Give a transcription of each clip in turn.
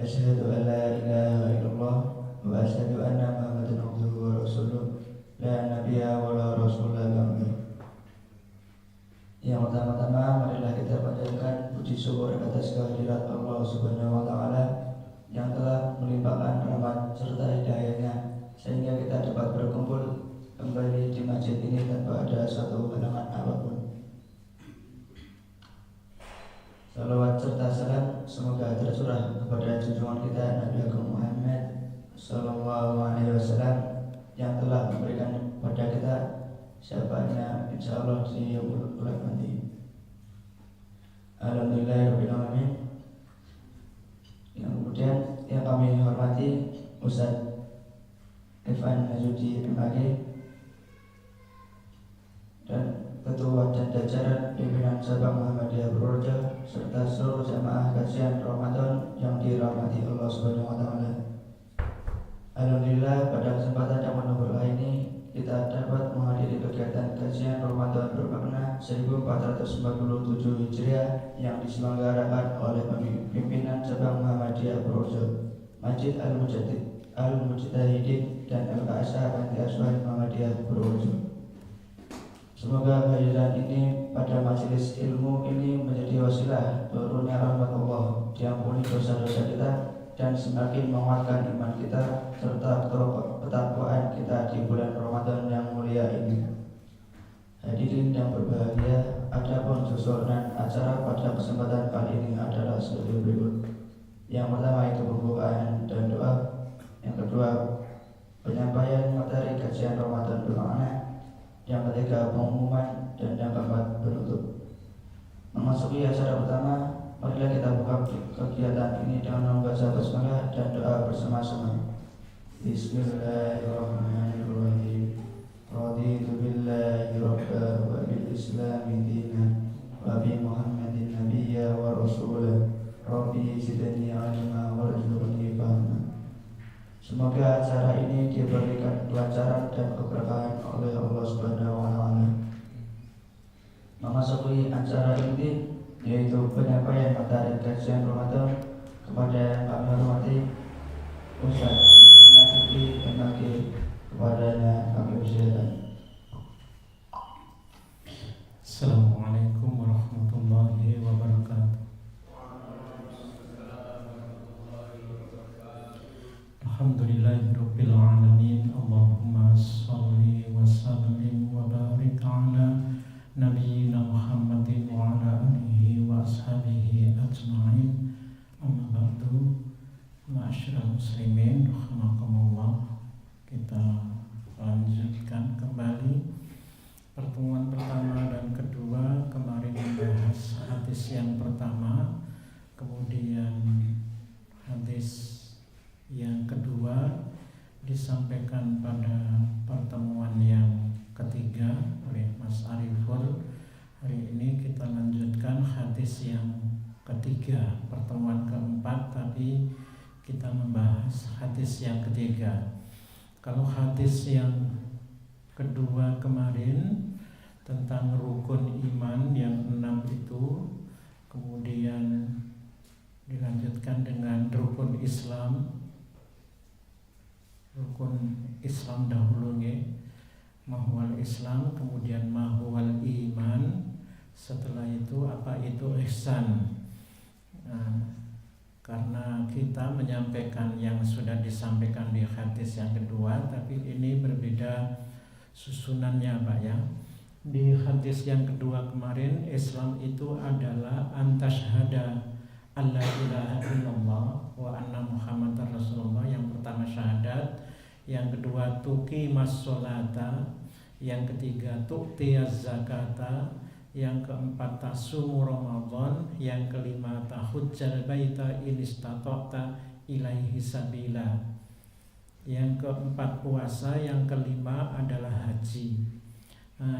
أشهد أن لا إله إلا الله وأشهد أن محمدا عبده ورسوله لا نبي ولا رسول بعده. Yang pertama-tama marilah kita panjatkan puji syukur atas kehadirat Allah Subhanahu wa taala yang telah melimpahkan rahmat serta hidayahnya sehingga kita dapat berkumpul kembali di masjid ini tanpa ada suatu halangan apapun. Salawat serta salam semoga tercurah kepada junjungan kita Nabi Agung Muhammad Sallallahu Alaihi Wasallam yang telah memberikan kepada kita syafaatnya insyaallah di yaumul nanti. Alhamdulillahirabbil alamin. Yang kemudian yang kami hormati Ustaz Evan Najudi MAG dan Ketua dan jajaran pimpinan cabang Muhammadiyah Purworejo serta seluruh jamaah kajian Ramadan yang dirahmati Allah Subhanahu wa taala. Alhamdulillah pada kesempatan yang menonjol ini kita dapat menghadiri kegiatan kajian Ramadan bermakna 1447 Hijriah yang diselenggarakan oleh pimpinan cabang Muhammadiyah Purworejo, Masjid Al-Mujtahidin dan LKSA Panti Asuhan Muhammadiyah Purworejo. Semoga kehadiran ini pada majelis ilmu ini menjadi wasilah turunnya rahmat Allah, diampuni dosa-dosa kita dan semakin menguatkan iman kita serta ketakwaan kita di bulan Ramadan yang mulia ini. Hadirin yang berbahagia, adapun susunan acara pada kesempatan kali ini adalah sebagai berikut. Yang pertama itu pembukaan dan doa. Yang kedua penyampaian materi kajian Ramadan bermakna. Yang ketiga pengumuman dan yang keempat penutup. Memasuki acara pertama, marilah kita buka kegiatan ini dengan membaca basmalah dan doa bersama-sama. Bismillahirrahmanirrahim. Raditu billahi rabba wa bil islami dinan wa bi Muhammadin nabiyya wa rasulah. Rabbi zidni ilma warzuqni fahma. Semoga acara ini diberikan kelancaran dan keberkahan oleh Allah Subhanahu wa taala. Memasuki acara inti yaitu penyampaian materi kajian Ramadan kepada yang kami hormati Ustaz Najudi MAG, kepadanya kami persilakan. Assalamualaikum warahmatullahi wabarakatuh. Alhamdulillahirabbil alamin. Allahumma shalli wa sallim wa barik ala nabiyyina Muhammadin wa ala alihi wa ashabihi ajma'in. Amma ba'du. Ma'asyiral muslimin rahimakumullah. Kita lanjutkan kembali pertemuan pertama dan kedua. Kemarin membahas hadis yang pertama, kemudian hadis yang kedua disampaikan pada pertemuan yang ketiga oleh Mas Ariful. Hari ini kita lanjutkan hadis yang ketiga, pertemuan keempat, tapi kita membahas hadis yang ketiga. Kalau hadis yang kedua kemarin tentang rukun iman yang 6 itu, kemudian dilanjutkan dengan rukun Islam. Rukun Islam dahulu nggih, mahwal Islam, kemudian mahwal iman, setelah itu apa itu ihsan. Karena kita menyampaikan yang sudah disampaikan di hadis yang kedua, tapi ini berbeda susunannya Pak ya. Di hadis yang kedua kemarin, Islam itu adalah antasyhada alla ilaha illallah wa anna muhammadar rasulullah. Yang pertama syahadat, yang kedua tuqimas sholata, yang ketiga tu'tiyaz zakata, yang keempat tasumu ramadan, yang kelima tahujjal baita in istata'ta ilaihi sabila, yang keempat puasa, yang kelima adalah haji.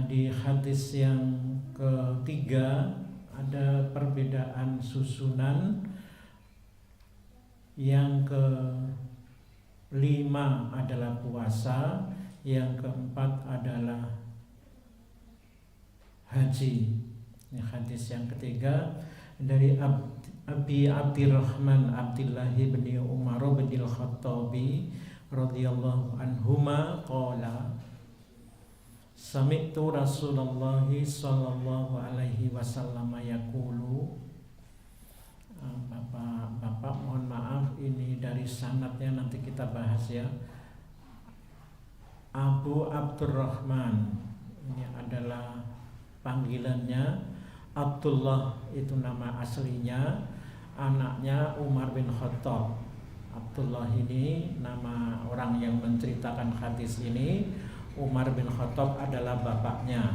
Di hadis yang ketiga ada perbedaan susunan. Yang kelima adalah puasa, yang keempat adalah haji. Ini hadis yang ketiga dari Abi Abdirrahman Abdullah bin Umar bin Al-Khattabi radhiyallahu anhuma qala sami'tu Rasulullah sallallahu alaihi wasallam yaqulu. Bapak mohon maaf, ini dari sanadnya nanti kita bahas ya. Abu Abdurrahman ini adalah panggilannya, Abdullah itu nama aslinya, anaknya Umar bin Khattab. Abdullah ini nama orang yang menceritakan hadis ini. Umar bin Khattab adalah bapaknya.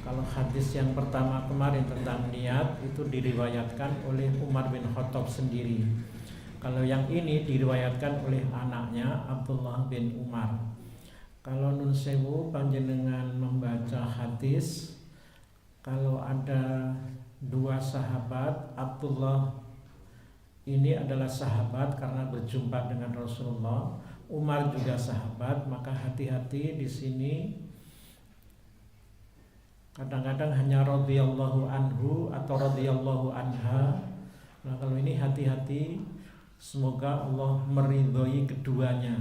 Kalau hadis yang pertama kemarin tentang niat itu diriwayatkan oleh Umar bin Khattab sendiri. Kalau yang ini diriwayatkan oleh anaknya Abdullah bin Umar. Kalau nun sewu panjenengan membaca hadis, kalau ada dua sahabat, Abdullah ini adalah sahabat karena berjumpa dengan Rasulullah, Umar juga sahabat, maka hati-hati di sini. Kadang-kadang hanya radhiyallahu anhu atau radhiyallahu anha. Nah, kalau ini hati-hati, semoga Allah meridhoi keduanya.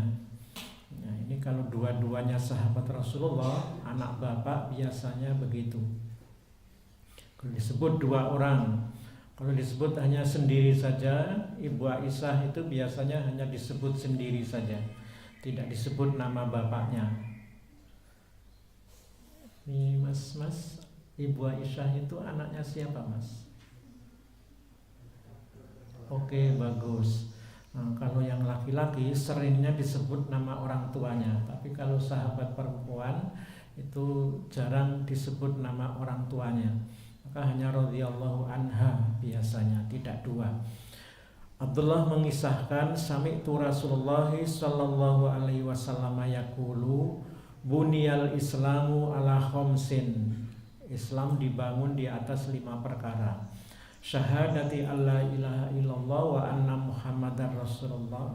Nah, ini kalau dua-duanya sahabat Rasulullah, anak bapak biasanya begitu. Kalau disebut dua orang, kalau disebut hanya sendiri saja, Ibu Aisyah itu biasanya hanya disebut sendiri saja, tidak disebut nama bapaknya. Ini mas, Ibu Aisyah itu anaknya siapa mas? Oke, bagus. Nah, kalau yang laki-laki seringnya disebut nama orang tuanya, tapi kalau sahabat perempuan itu jarang disebut nama orang tuanya, maka hanya radhiyallahu anha biasanya, tidak dua. Abdullah mengisahkan, sami'tu Rasulullah sallallahu alaihi wasallam yaqulu buniyal islamu ala khamsin. Islam dibangun di atas 5 perkara. Syahadati alla ilaha illallah wa anna muhammadar rasulullah,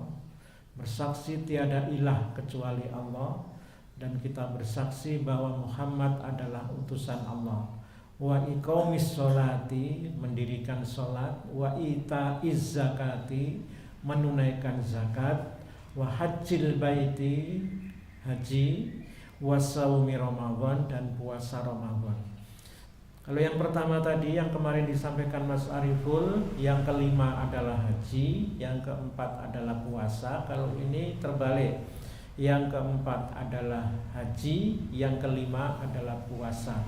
bersaksi tiada ilah kecuali Allah dan kita bersaksi bahwa Muhammad adalah utusan Allah. Wa iqamis sholati, mendirikan sholat. Wa itaiz zakati, menunaikan zakat. Wa hajjil baiti, haji. Wa saumi Ramadan, dan puasa Ramadan. Kalau yang pertama tadi yang kemarin disampaikan Mas Ariful, yang kelima adalah haji, yang keempat adalah puasa. Kalau ini terbalik, yang keempat adalah haji, yang kelima adalah puasa.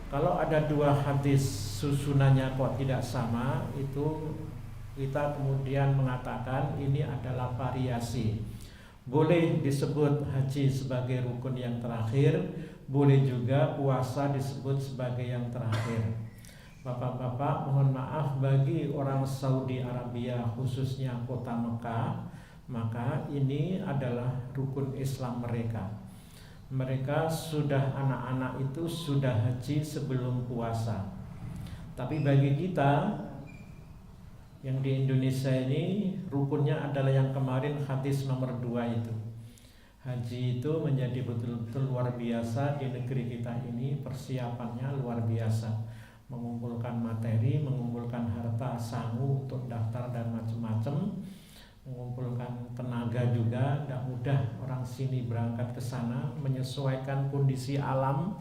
Kalau ada dua hadis susunannya kok tidak sama, itu kita kemudian mengatakan ini adalah variasi. Boleh disebut haji sebagai rukun yang terakhir, boleh juga puasa disebut sebagai yang terakhir. Bapak-bapak, mohon maaf bagi orang Saudi Arabia khususnya kota Mekah, maka ini adalah rukun Islam mereka. Mereka sudah, anak-anak itu sudah haji sebelum puasa. Tapi bagi kita yang di Indonesia ini, rukunnya adalah yang kemarin hadis nomor 2 itu. Haji itu menjadi betul-betul luar biasa di negeri kita ini, persiapannya luar biasa. Mengumpulkan materi, mengumpulkan harta sangu untuk daftar dan macam-macam, mengumpulkan tenaga juga. Tidak mudah orang sini berangkat ke sana, menyesuaikan kondisi alam.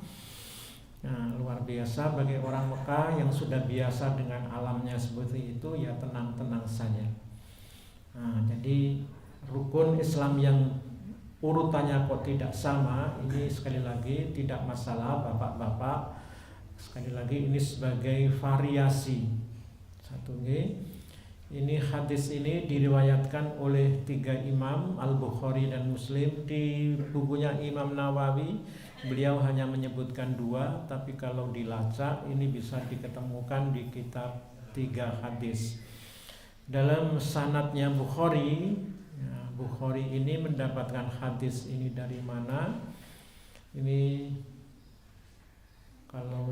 Nah, luar biasa bagi orang Mekah yang sudah biasa dengan alamnya seperti itu, ya tenang-tenang saja. Nah, jadi rukun Islam yang urutannya kok tidak sama, ini sekali lagi tidak masalah bapak-bapak. Sekali lagi ini sebagai variasi. Satu ini hadis ini diriwayatkan oleh 3 imam, Al-Bukhari dan Muslim. Di bukunya Imam Nawawi beliau hanya menyebutkan 2, tapi kalau dilacak ini bisa diketemukan di kitab 3 hadis. Dalam sanadnya Bukhari, ya, Bukhari ini mendapatkan hadis ini dari mana? Ini kalau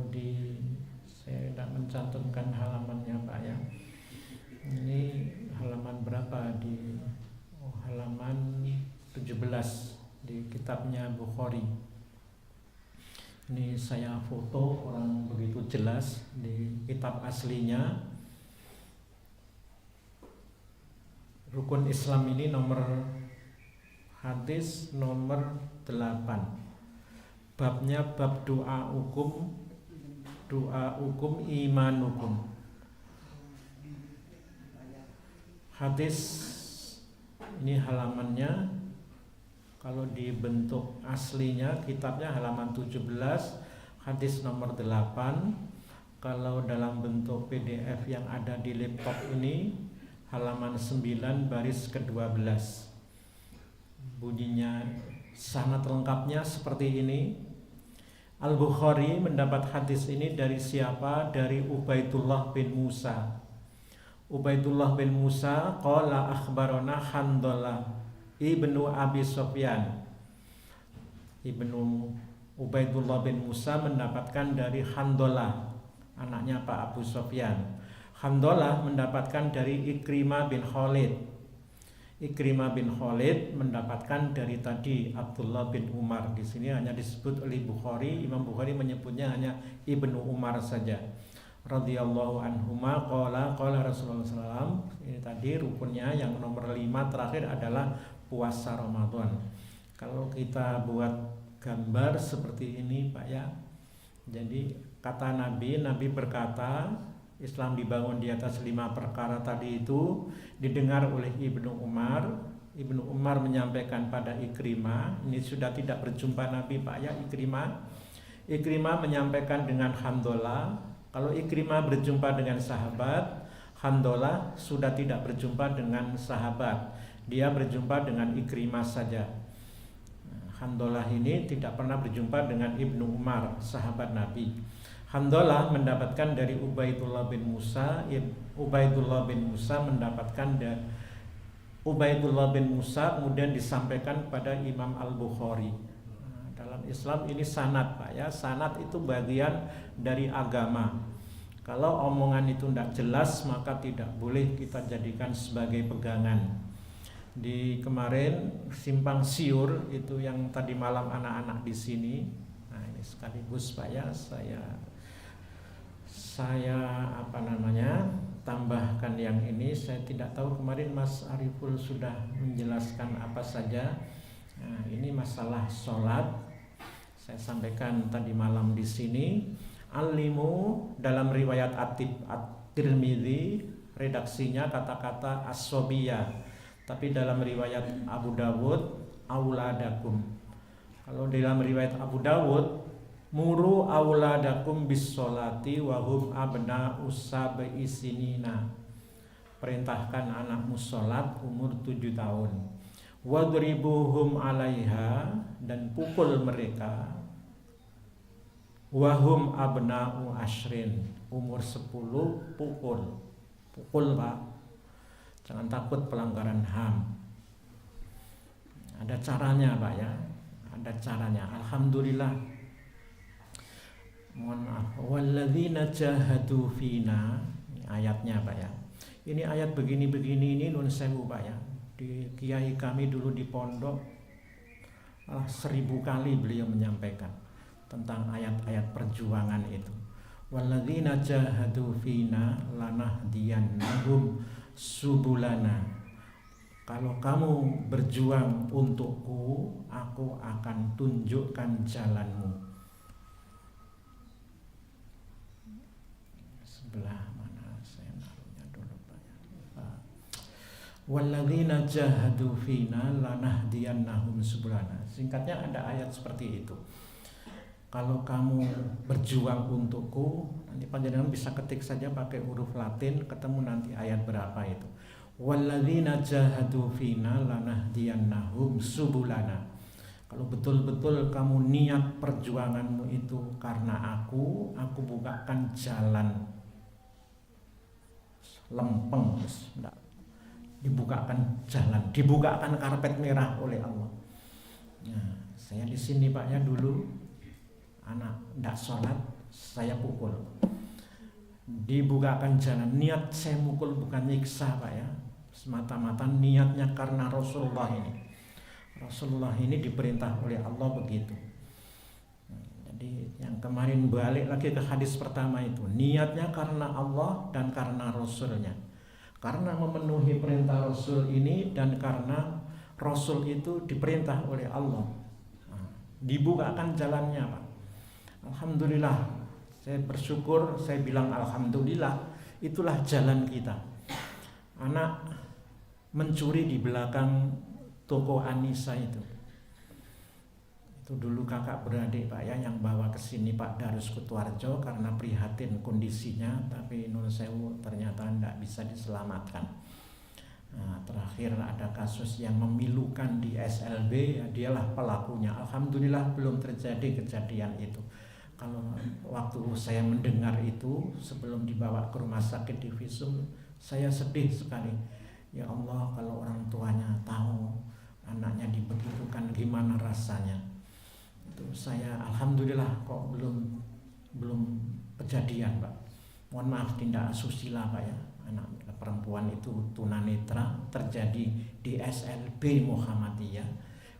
saya tidak mencantumkan halamannya Pak ya. Ini halaman berapa di halaman 17 di kitabnya Bukhari. Ini saya foto, orang begitu jelas di kitab aslinya. Rukun Islam ini hadis nomor 8. Babnya bab doa hukum iman hukum. Hadis ini halamannya, kalau di bentuk aslinya kitabnya halaman 17, hadis nomor 8. Kalau dalam bentuk PDF yang ada di laptop ini halaman 9 baris ke-12. Bunyinya sanad lengkapnya seperti ini. Al-Bukhari mendapat hadis ini dari siapa? Dari Ubaidullah bin Musa. Ubaidullah bin Musa qala akhbarana Handalah ibnu Abi Sufyan. Ubaidullah bin Musa mendapatkan dari Handalah, anaknya Pak Abu Sufyan. Handalah mendapatkan dari Ikrimah bin Khalid. Ikrimah bin Khalid mendapatkan dari tadi Abdullah bin Umar. Di sini hanya disebut oleh Bukhari, Imam Bukhari menyebutnya hanya Ibnu Umar saja. Radhiyallahu anhuma qala Rasulullah SAW. Ini tadi rukunnya yang nomor 5 terakhir adalah puasa Ramadan. Kalau kita buat gambar seperti ini Pak ya. Jadi kata Nabi berkata, Islam dibangun di atas 5 perkara tadi itu, didengar oleh Ibnu Umar. Ibnu Umar menyampaikan pada Ikrimah, ini sudah tidak berjumpa Nabi Pak ya Ikrimah menyampaikan dengan Handalah. Kalau Ikrimah berjumpa dengan sahabat, Handalah sudah tidak berjumpa dengan sahabat, dia berjumpa dengan Ikrimah saja. Handalah ini tidak pernah berjumpa dengan Ibnu Umar, sahabat Nabi. Handalah mendapatkan dari Ubaidullah bin Musa. Ubaidullah bin Musa mendapatkan Ubaidullah bin Musa kemudian disampaikan pada Imam Al-Bukhari. Dalam Islam ini sanad Pak ya. Sanad itu bagian dari agama. Kalau omongan itu tidak jelas maka tidak boleh kita jadikan sebagai pegangan. Di kemarin simpang siur itu yang tadi malam anak-anak di sini. Nah ini sekaligus Pak ya saya tambahkan yang ini. Saya tidak tahu kemarin Mas Ariful sudah menjelaskan apa saja. Nah, ini masalah sholat saya sampaikan tadi malam di sini. Alimu dalam riwayat At-Tirmidzi redaksinya kata-kata as-sobiyah, tapi dalam riwayat Abu Dawud auladakum. Kalau dalam riwayat Abu Dawud muru auladakum bis sholati wa hum abna'u sab'i sinina. Perintahkan anakmu sholat umur 7 tahun. Wadribuhum 'alaiha, dan pukul mereka. Wa hum abna'u ashrin, umur 10 pukul. Pukul Pak. Jangan takut pelanggaran HAM. Ada caranya Pak ya. Ada caranya. Alhamdulillah. Mohon maaf. Walladzina jahadu fina, ayatnya Pak ya. Ini ayat begini-begini ini nun sewu Pak ya. Di kiai kami dulu di pondok 1000 kali beliau menyampaikan tentang ayat-ayat perjuangan itu. Walladzina jahadu fina lanahdiyannahum subulana. Kalau kamu berjuang untukku, aku akan tunjukkan jalanmu. Sebelah mana saya naruhnya dulu Pak ya. Walladzina jahadu fina lanahdiyannahum subulana. Singkatnya ada ayat seperti itu. Kalau kamu berjuang untukku, nanti panjenengan bisa ketik saja pakai huruf Latin, ketemu nanti ayat berapa itu. Walladzina jahadu fina lanahdiyannahum subulana. Kalau betul-betul kamu niat perjuanganmu itu karena aku bukakan jalan lempeng, dibukakan jalan, dibukakan karpet merah oleh Allah. Nah, saya di sini Pak ya dulu anak tidak sholat saya pukul, dibukakan jalan. Niat saya mukul bukan nyiksa Pak ya, semata-mata niatnya karena Rasulullah ini. Rasulullah ini diperintah oleh Allah begitu. Jadi yang kemarin balik lagi ke hadis pertama itu, niatnya karena Allah dan karena Rasulnya. karena memenuhi perintah Rasul ini dan karena Rasul itu diperintah oleh Allah. Dibukakan jalannya, Pak. Alhamdulillah, saya bersyukur, saya bilang alhamdulillah, itulah jalan kita. Anak mencuri di belakang toko Anissa itu dulu kakak beradik Pak ya yang bawa ke sini Pak Darus Kutuarjo karena prihatin kondisinya, tapi Nun Sewu ternyata tidak bisa diselamatkan. Nah, terakhir ada kasus yang memilukan di SLB, ya, dialah pelakunya. Alhamdulillah belum terjadi kejadian itu. Kalau waktu saya mendengar itu sebelum dibawa ke rumah sakit di Visum, saya sedih sekali. Ya Allah, kalau orang tuanya tahu anaknya dibegitukan gimana rasanya. Itu saya alhamdulillah kok belum kejadian, Pak. Mohon maaf, tindak asusila Pak ya. Anak perempuan itu tunanetra terjadi di SLB Muhammadiyah.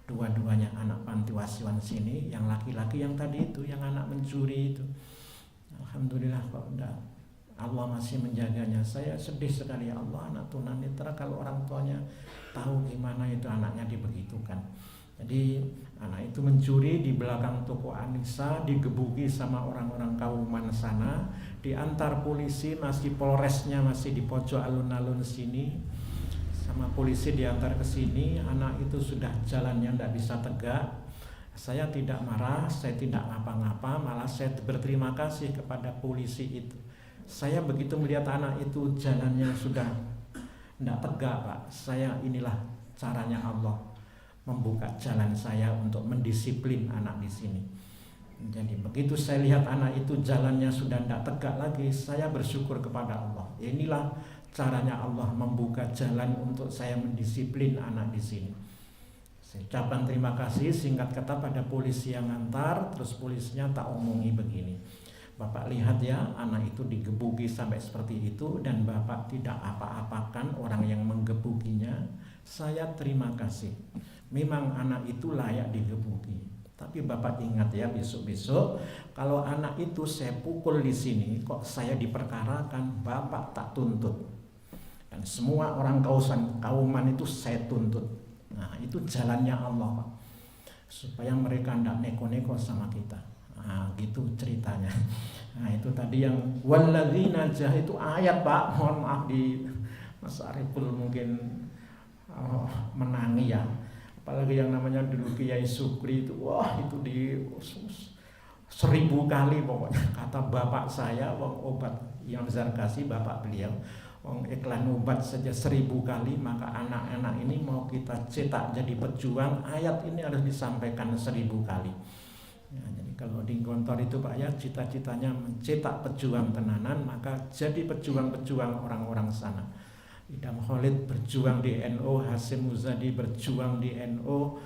Dua-duanya anak panti asuhan sini, yang laki-laki yang tadi itu, yang anak mencuri itu. Alhamdulillah kok enggak. Allah masih menjaganya. Saya sedih sekali, ya Allah, anak tunanetra kalau orang tuanya tahu gimana itu anaknya dibegitukan. Jadi anak itu mencuri di belakang toko Anissa, digebuki sama orang-orang Kauman sana, diantar polisi, masih polresnya masih di pojok alun-alun sini, sama polisi diantar ke sini. Anak itu sudah jalannya tidak bisa tegak. Saya tidak marah, saya tidak ngapa-ngapa, malah saya berterima kasih kepada polisi itu. Saya begitu melihat anak itu jalannya sudah tidak tegak, Pak. Inilah caranya Allah membuka jalan saya untuk mendisiplin anak di sini. Jadi begitu saya lihat anak itu jalannya sudah tidak tegak lagi, saya bersyukur kepada Allah. Inilah caranya Allah membuka jalan untuk saya mendisiplin anak di sini. Saya ucapkan terima kasih singkat kata pada polisi yang ngantar, terus polisinya tak omongi begini. Bapak lihat ya, anak itu digebuki sampai seperti itu dan Bapak tidak apa-apakan orang yang menggebukinya. Saya terima kasih. Memang anak itu layak digebuki. Tapi Bapak ingat ya, besok-besok kalau anak itu saya pukul di sini, kok saya diperkarakan, Bapak tak tuntut. Dan semua orang Kauman itu saya tuntut. Nah, itu jalannya Allah, Pak. Supaya mereka tidak neko-neko sama kita. Nah, gitu ceritanya. Nah, itu tadi yang walladzina jah itu ayat, Pak. Mohon maaf di Mas Ariful mungkin menangi ya. Apalagi yang namanya dulu Kiai Sukri itu, wah itu di 1000 kali pokoknya kata bapak saya, wong obat yang Zarkasi bapak beliau, wong iklan obat saja 1000 kali, maka anak-anak ini mau kita cetak jadi pejuang, ayat ini harus disampaikan 1000 kali. Ya, jadi kalau di Gontor itu Pak ya, cita-citanya mencetak pejuang tenanan, maka jadi pejuang-pejuang orang-orang sana. Idam Khalid berjuang di NU, Hasim Muzadi berjuang di NU,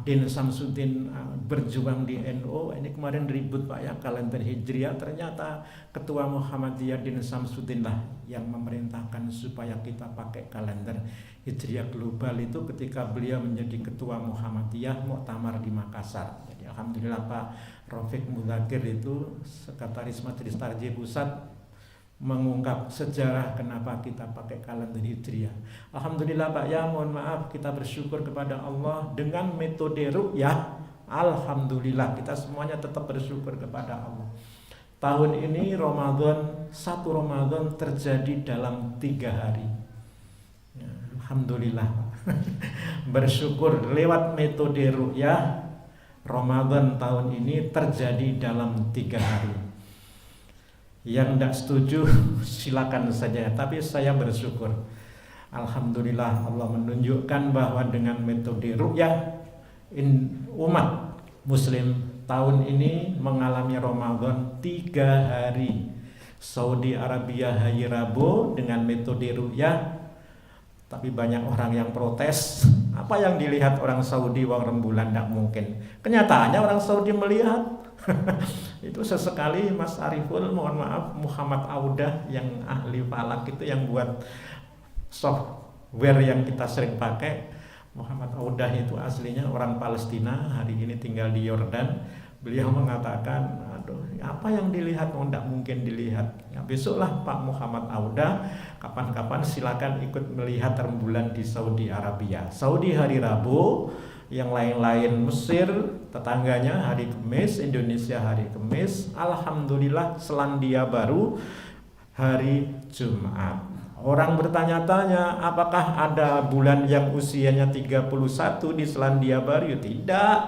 Din Samsudin berjuang di NU. Ini kemarin ribut Pak ya, kalender Hijriah, ternyata Ketua Muhammadiyah Din Samsudin lah yang memerintahkan supaya kita pakai kalender Hijriah global itu ketika beliau menjadi Ketua Muhammadiyah Muktamar di Makassar. Jadi alhamdulillah Pak Rafiq Mudakir itu Sekretaris Majelis Tarjih Pusat mengungkap sejarah kenapa kita pakai kalender Hijriah. Alhamdulillah Pak ya, mohon maaf, kita bersyukur kepada Allah dengan metode ru'yah. Alhamdulillah kita semuanya tetap bersyukur kepada Allah. Tahun ini Ramadan, 1 Ramadan terjadi dalam 3 hari ya, alhamdulillah. Bersyukur lewat metode ru'yah, Ramadan tahun ini terjadi dalam 3 hari. Yang tidak setuju silakan saja, tapi saya bersyukur. Alhamdulillah Allah menunjukkan bahwa dengan metode ru'yah umat muslim tahun ini mengalami Ramadan 3 hari. Saudi Arabia hari Rabu dengan metode ru'yah, tapi banyak orang yang protes. Apa yang dilihat orang Saudi wong rembulan, tidak mungkin. Kenyataannya orang Saudi melihat. Itu sesekali Mas Ariful, mohon maaf, Muhammad Audah yang ahli falak itu yang buat software yang kita sering pakai. Muhammad Audah itu aslinya orang Palestina, hari ini tinggal di Yordan. Beliau mengatakan, Aduh, apa yang dilihat? Oh, tidak mungkin dilihat. Ya, besoklah Pak Muhammad Auda, kapan-kapan silakan ikut melihat rembulan di Saudi Arabia. Saudi hari Rabu, yang lain-lain Mesir, tetangganya hari Kamis, Indonesia hari Kamis, alhamdulillah Selandia Baru hari Jumat. Orang bertanya-tanya, apakah ada bulan yang usianya 31 di Selandia Baru? Tidak.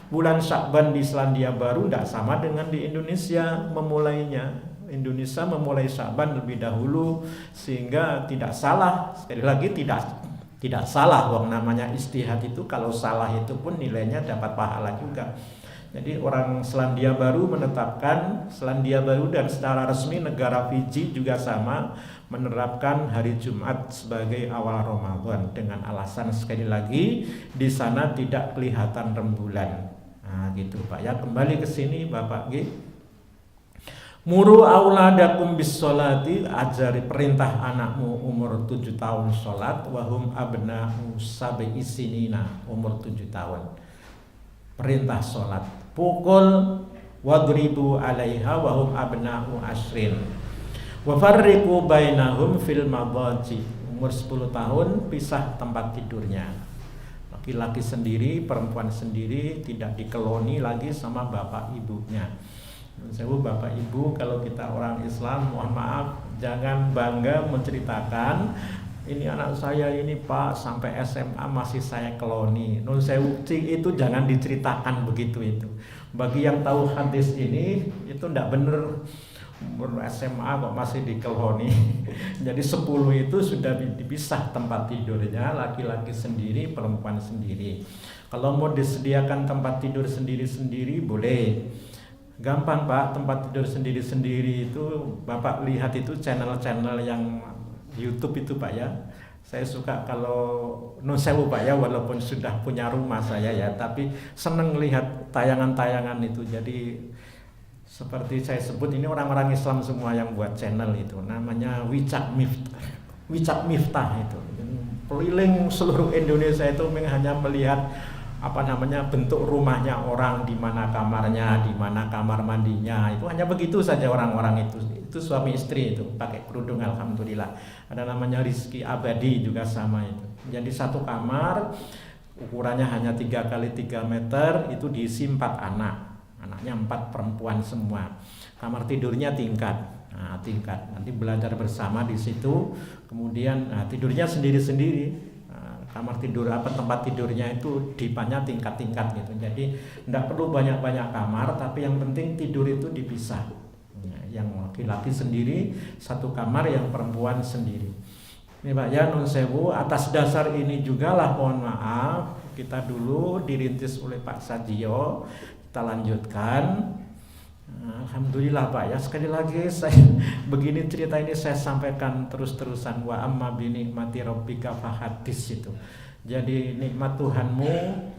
Bulan Syakban di Selandia Baru tidak sama dengan di Indonesia memulainya. Indonesia memulai Syakban lebih dahulu, sehingga tidak salah. Sekali lagi tidak salah, wong namanya ijtihad itu, kalau salah itu pun nilainya dapat pahala juga. Jadi orang Selandia Baru menetapkan, Selandia Baru dan secara resmi negara Fiji juga sama, menerapkan hari Jumat sebagai awal Ramadan dengan alasan sekali lagi di sana tidak kelihatan rembulan. Nah, gitu Pak ya. Kembali ke sini Bapak G. Muru auladakum bis sholati, ajari perintah anakmu umur 7 tahun sholat, wahum abna'u sab'i sinina, umur 7 tahun. Perintah sholat. Pukul wadribu alaiha wahum abna'u ashrin. Wafarriqu bainahum fil madaji, umur 10 tahun pisah tempat tidurnya. Laki-laki sendiri, perempuan sendiri, tidak dikeloni lagi sama bapak ibunya. Sewu bapak ibu, kalau kita orang Islam, mohon maaf, jangan bangga menceritakan ini anak saya ini Pak sampai SMA masih saya keloni. Nun sewu itu jangan diceritakan begitu itu. Bagi yang tahu hadis ini itu tidak benar. Umur SMA kok masih dikeloni. Jadi 10 itu sudah dipisah tempat tidurnya, laki-laki sendiri, perempuan sendiri. Kalau mau disediakan tempat tidur sendiri-sendiri boleh. Gampang Pak, tempat tidur sendiri-sendiri itu Bapak lihat itu channel-channel yang YouTube itu Pak ya. Saya suka kalau nun sewu Pak ya, walaupun sudah punya rumah saya ya, tapi seneng lihat tayangan-tayangan itu. Jadi seperti saya sebut, ini orang-orang Islam semua yang buat channel itu, namanya Wicak Miftah itu. Keliling seluruh Indonesia itu hanya melihat bentuk rumahnya orang, di mana kamarnya, di mana kamar mandinya, itu hanya begitu saja orang-orang itu suami istri itu pakai kerudung, alhamdulillah. Ada namanya Rizki Abadi juga sama itu. Jadi satu kamar ukurannya hanya 3x3 meter, itu diisi 4 anak. Anaknya 4 perempuan semua. Kamar tidurnya tingkat. Nanti belajar bersama di situ. Kemudian tidurnya sendiri-sendiri. Kamar tidur tempat tidurnya itu dipannya tingkat-tingkat gitu. Jadi tidak perlu banyak-banyak kamar, tapi yang penting tidur itu dipisah. Yang laki-laki sendiri satu kamar, yang perempuan sendiri. Ini Pak ya, nun sewu, atas dasar ini juga lah, mohon maaf, kita dulu dirintis oleh Pak Sajio, kita lanjutkan. Alhamdulillah Pak ya, sekali lagi saya begini cerita ini saya sampaikan terus-terusan, wa amma bi nikmati rabbika fahadits itu. Jadi nikmat Tuhanmu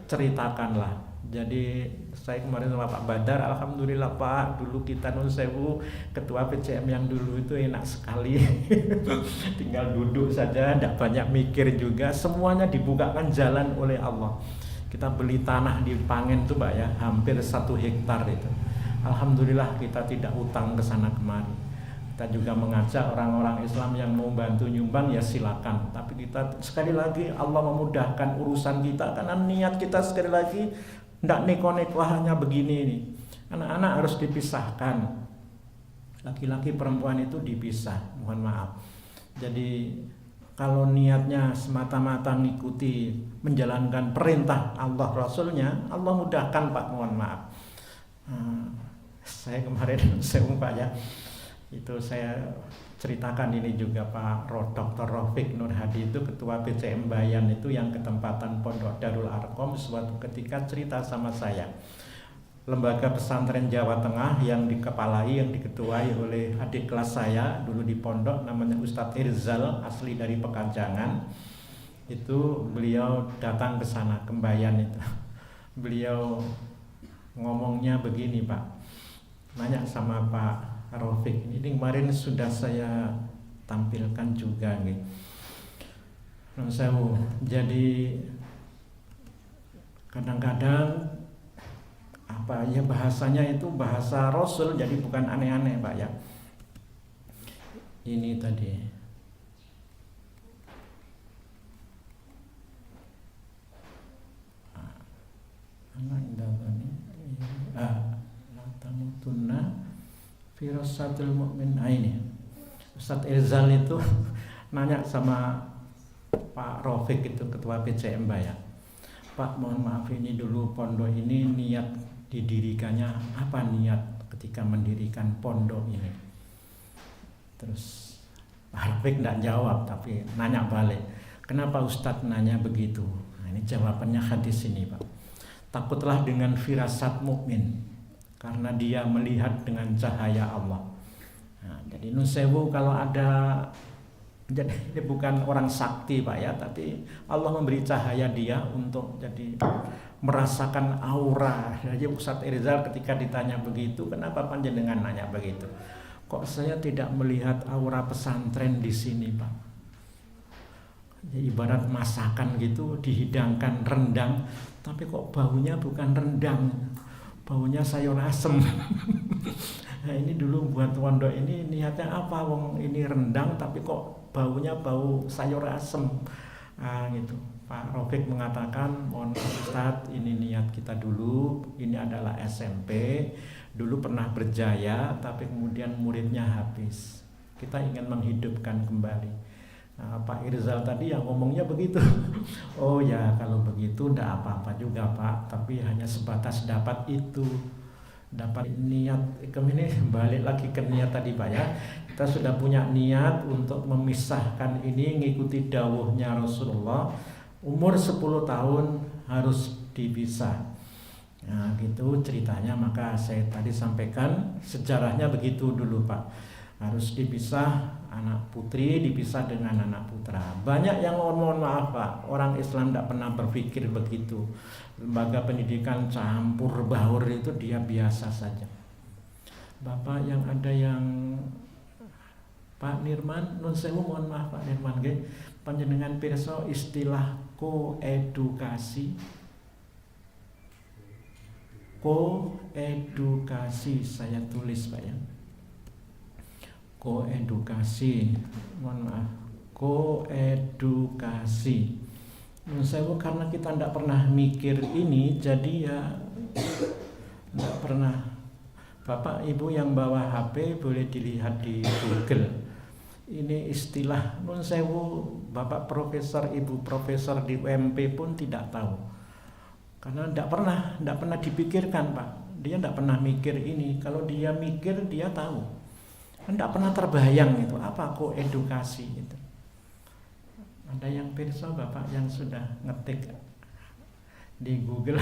ceritakanlah. Jadi saya kemarin sama Pak Badar, alhamdulillah Pak, dulu kita nun sewu ketua PCM yang dulu itu enak sekali. Tinggal duduk saja, tidak banyak mikir juga, semuanya dibukakan jalan oleh Allah. Kita beli tanah di Pangen tuh Pak ya, hampir 1 hektar itu. Alhamdulillah kita tidak utang ke sana kemari. Kita juga mengajak orang-orang Islam yang mau bantu nyumbang ya silakan. Tapi kita sekali lagi Allah memudahkan urusan kita, karena niat kita sekali lagi tidak neko-neko hanya begini nih. Anak-anak harus dipisahkan. Laki-laki perempuan itu dipisah, mohon maaf. Jadi kalau niatnya semata-mata mengikuti menjalankan perintah Allah Rasulnya, Allah mudahkan Pak, mohon maaf. Saya kemarin Pak ya, itu saya ceritakan ini juga Pak Dr. Rafiq Nur Hadi itu ketua PCM Bayan itu yang ketempatan Pondok Darul Arkom, suatu ketika cerita sama saya, lembaga pesantren Jawa Tengah yang dikepalai, yang diketuai oleh adik kelas saya dulu di pondok, namanya Ustadz Irzal, asli dari Pekanjangan. Itu beliau datang ke sana, ke Bayan itu. Beliau ngomongnya begini Pak, nanya sama Pak Rafiq, ini kemarin sudah saya tampilkan juga nih. Jadi kadang-kadang apa ya, bahasanya itu bahasa Rasul, jadi bukan aneh-aneh Pak ya. Ini tadi tamutunna firasatul mu'min. Ini Ustadz Irzal itu nanya sama Pak Rafiq, itu ketua PCM Pak ya, Pak mohon maaf ini dulu pondok ini niat didirikannya apa, niat ketika mendirikan pondok ini. Terus Pak Rafiq tidak jawab tapi nanya balik, kenapa Ustadz nanya begitu? Nah, ini jawabannya hadis ini Pak. Takutlah dengan firasat mukmin karena dia melihat dengan cahaya Allah. Nah, jadi nun sewu kalau ada, jadi dia bukan orang sakti Pak ya, tapi Allah memberi cahaya dia untuk jadi merasakan aura. Jadi Ustadz Irzal ketika ditanya begitu, kenapa panjenengan nanya begitu? Kok saya tidak melihat aura pesantren di sini Pak? Ya, ibarat masakan gitu, dihidangkan rendang, tapi kok baunya bukan rendang, baunya sayur asem. Nah ini dulu buat pondok ini niatnya apa? Wong ini rendang tapi kok baunya bau sayur asem. Nah gitu. Pak Rafiq mengatakan, mohon Ustadz, ini niat kita dulu, ini adalah SMP, dulu pernah berjaya tapi kemudian muridnya habis. Kita ingin menghidupkan kembali. Nah, Pak Irzal tadi yang ngomongnya begitu. Oh ya kalau begitu enggak apa-apa juga Pak, tapi hanya sebatas dapat itu, dapat niat. Ini balik lagi ke niat tadi Pak ya, kita sudah punya niat untuk memisahkan ini, ngikuti dawuhnya Rasulullah, umur 10 tahun harus dipisah. Nah gitu ceritanya, maka saya tadi sampaikan sejarahnya begitu dulu Pak, harus dipisah, anak putri dipisah dengan anak putra. Banyak yang mohon maaf Pak, orang Islam tidak pernah berpikir begitu. Lembaga pendidikan campur baur itu dia biasa saja. Bapak yang ada yang Pak Nirman, nun sewu mohon maaf Pak Nirman nggih, panjenengan pirsa istilah koedukasi. Koedukasi saya tulis Pak ya. Koedukasi, mohon maaf, koedukasi. Saya karena kita tidak pernah mikir ini, jadi ya tidak pernah. Bapak Ibu yang bawa HP boleh dilihat di Google. Ini istilah nun sewu, Bapak Profesor, Ibu Profesor di UMP pun tidak tahu. Karena tidak pernah dipikirkan Pak. Dia tidak pernah mikir ini. Kalau dia mikir dia tahu. Tidak pernah terbayang itu apa koedukasi itu. Ada yang pirsa Bapak yang sudah ngetik di Google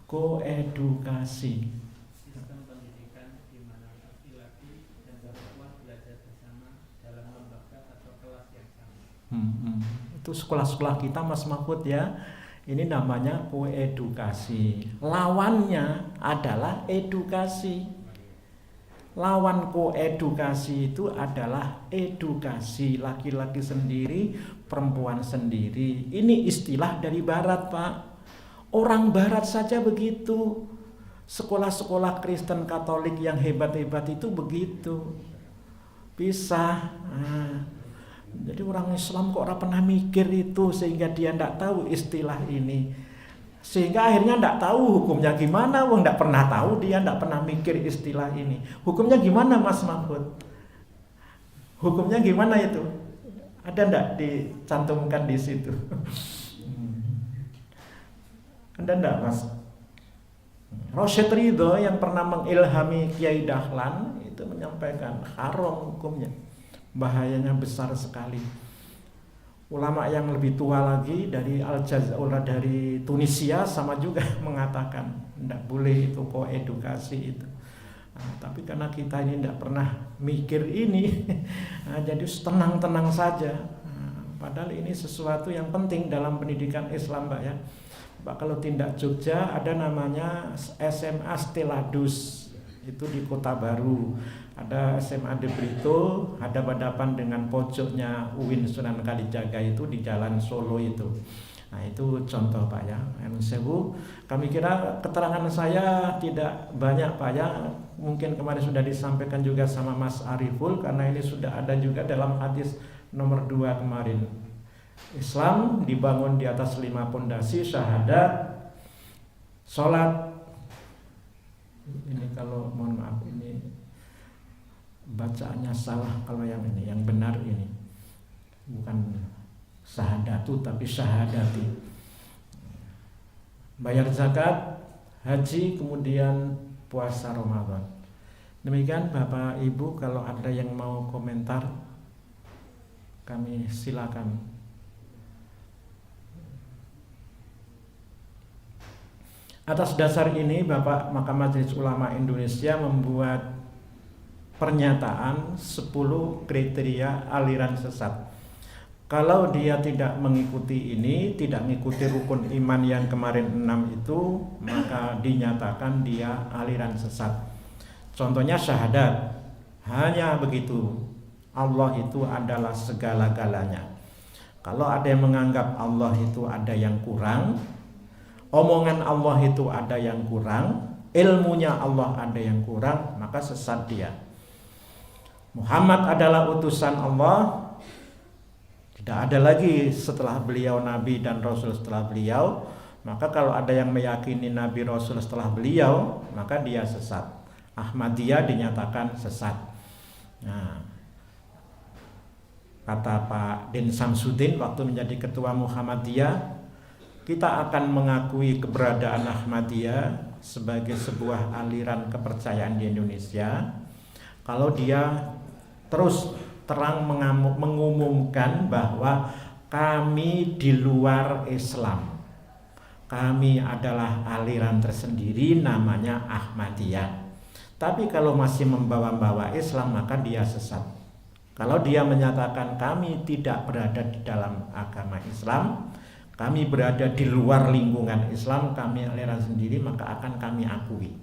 koedukasi. Sistem pendidikan di mana laki-laki dan perempuan belajar bersama dalam lembaga atau kelas yang sama. Itu sekolah-sekolah kita Mas Mahfud ya. Ini namanya koedukasi. Lawannya adalah edukasi. Lawan koedukasi itu adalah edukasi, laki-laki sendiri, perempuan sendiri. Ini istilah dari barat Pak. Orang barat saja begitu. Sekolah-sekolah Kristen Katolik yang hebat-hebat itu begitu. Pisah. Jadi orang Islam kok ora pernah mikir itu, sehingga dia tidak tahu istilah ini. Sehingga akhirnya tidak tahu hukumnya gimana. Wong tidak pernah tahu, dia tidak pernah mikir istilah ini. Hukumnya gimana Mas Mahfud? Hukumnya gimana itu? Ada tidak dicantumkan di situ? Ada tidak Mas? Rosyid Ridho yang pernah mengilhami Kiai Dahlan itu menyampaikan haram hukumnya, bahayanya besar sekali. Ulama yang lebih tua lagi dari Al-Jazair, dari Tunisia sama juga mengatakan tidak boleh itu koedukasi itu. Tapi karena kita ini tidak pernah mikir ini, jadi tenang-tenang saja. Padahal ini sesuatu yang penting dalam pendidikan Islam Mbak ya. Mbak kalau tindak Jogja ada namanya SMA Steladus, itu di Kota Baru. Ada SMA De Brito, hadap-hadapan dengan pojoknya UIN Sunan Kalijaga itu di Jalan Solo itu. Nah itu contoh Pak ya. Sewu, kami kira keterangan saya tidak banyak Pak ya. Mungkin kemarin sudah disampaikan juga sama Mas Ariful, karena ini sudah ada juga dalam hadis nomor 2 kemarin. Islam dibangun di atas 5 pondasi: syahadat, sholat. Ini kalau mohon maaf ini bacaannya salah, kalau yang ini, yang benar ini bukan syahadatu tapi syahadati. Bayar zakat, haji, kemudian puasa Ramadan. Demikian Bapak Ibu, kalau ada yang mau komentar kami silakan. Atas dasar ini Bapak maka Majelis Ulama Indonesia membuat pernyataan 10 kriteria aliran sesat. Kalau dia tidak mengikuti ini, tidak mengikuti rukun iman yang kemarin 6 itu, maka dinyatakan dia aliran sesat. Contohnya syahadat, hanya begitu, Allah itu adalah segala-galanya. Kalau ada yang menganggap Allah itu ada yang kurang, omongan Allah itu ada yang kurang, ilmunya Allah ada yang kurang, maka sesat dia. Muhammad adalah utusan Allah, tidak ada lagi setelah beliau Nabi dan Rasul setelah beliau. Maka kalau ada yang meyakini Nabi Rasul setelah beliau, maka dia sesat. Ahmadiyah dinyatakan sesat. Nah, kata Pak Din Samsudin waktu menjadi ketua Muhammadiyah, kita akan mengakui keberadaan Ahmadiyah sebagai sebuah aliran kepercayaan di Indonesia kalau dia terus terang mengumumkan bahwa kami di luar Islam, kami adalah aliran tersendiri namanya Ahmadiyah. Tapi kalau masih membawa-bawa Islam, maka dia sesat. Kalau dia menyatakan kami tidak berada di dalam agama Islam, kami berada di luar lingkungan Islam, kami aliran sendiri, maka akan kami akui.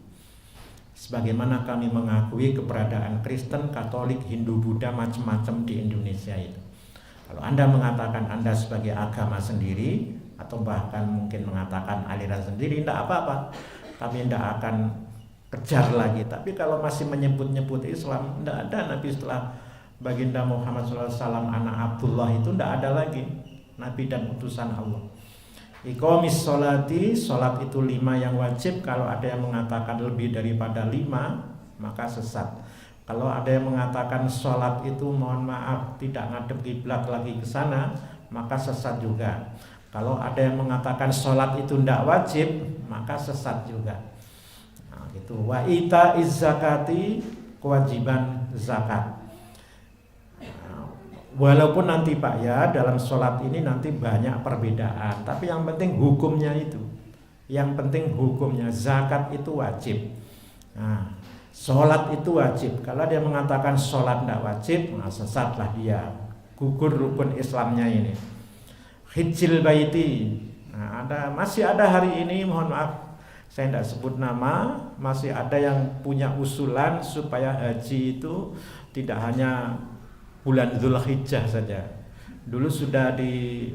Sebagaimana kami mengakui keberadaan Kristen, Katolik, Hindu, Buddha, macam-macam di Indonesia itu. Kalau Anda mengatakan Anda sebagai agama sendiri, atau bahkan mungkin mengatakan aliran sendiri, tidak apa-apa, kami tidak akan kejar lagi. Tapi kalau masih menyebut-nyebut Islam, tidak ada Nabi setelah baginda Muhammad SAW, anak Abdullah itu tidak ada lagi Nabi dan utusan Allah. Iqamis sholati, sholat itu 5 yang wajib. Kalau ada yang mengatakan lebih daripada 5, maka sesat. Kalau ada yang mengatakan sholat itu mohon maaf tidak ngadep kiblat lagi ke sana, maka sesat juga. Kalau ada yang mengatakan sholat itu tidak wajib, maka sesat juga. Nah, gitu. Wa ita zakati, kewajiban zakat. Walaupun nanti Pak ya dalam sholat ini nanti banyak perbedaan, tapi yang penting hukumnya itu. Yang penting hukumnya, zakat itu wajib. Nah, sholat itu wajib. Kalau dia mengatakan sholat tidak wajib, nah sesatlah dia, gugur rukun Islamnya ini. Hijjil baiti. Nah, masih ada hari ini, mohon maaf saya tidak sebut nama, masih ada yang punya usulan supaya haji itu tidak hanya bulan Dzulhijjah saja. Dulu sudah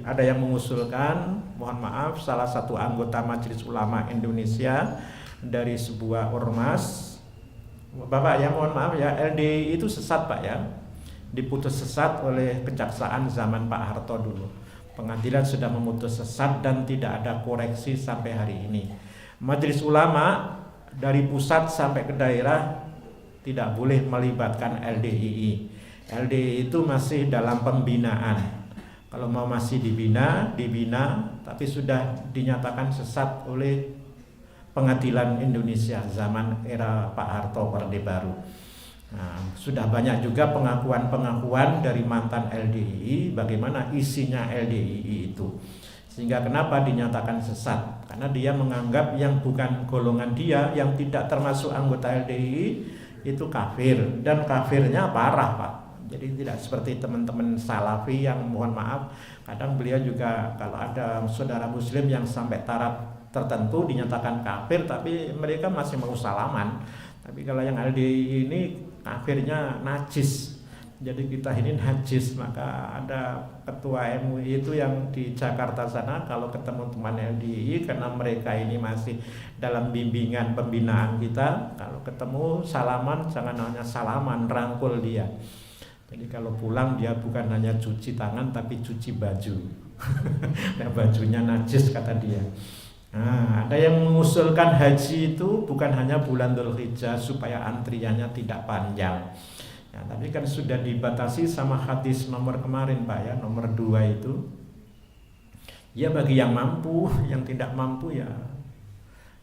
ada yang mengusulkan, mohon maaf, salah satu anggota Majelis Ulama Indonesia dari sebuah ormas. Bapak ya, mohon maaf ya, LDI itu sesat Pak ya. Diputus sesat oleh kejaksaan zaman Pak Harto dulu. Pengadilan sudah memutus sesat dan tidak ada koreksi sampai hari ini. Majelis Ulama dari pusat sampai ke daerah tidak boleh melibatkan LDII. LDI itu masih dalam pembinaan. Kalau mau masih dibina, tapi sudah dinyatakan sesat oleh Pengadilan Indonesia zaman era Pak Harto Orde Baru. Nah, sudah banyak juga pengakuan-pengakuan dari mantan LDI bagaimana isinya LDI itu. Sehingga kenapa dinyatakan sesat? Karena dia menganggap yang bukan golongan dia, yang tidak termasuk anggota LDI itu kafir, dan kafirnya parah Pak. Jadi tidak seperti teman-teman Salafi yang mohon maaf, kadang beliau juga kalau ada saudara Muslim yang sampai taraf tertentu dinyatakan kafir, tapi mereka masih mau salaman. Tapi kalau yang LDI ini kafirnya najis, Jadi kita ini najis, maka ada ketua MUI itu yang di Jakarta sana kalau ketemu teman LDI, karena mereka ini masih dalam bimbingan pembinaan kita, kalau ketemu salaman jangan hanya salaman, rangkul dia. Jadi kalau pulang dia bukan hanya cuci tangan tapi cuci baju. Nah, bajunya najis kata dia. Nah, ada yang mengusulkan haji itu bukan hanya bulan Dzulhijjah supaya antriannya tidak panjang. Ya, tapi kan sudah dibatasi sama hadis nomor kemarin Pak ya, nomor 2 itu. Ya bagi yang mampu, yang tidak mampu ya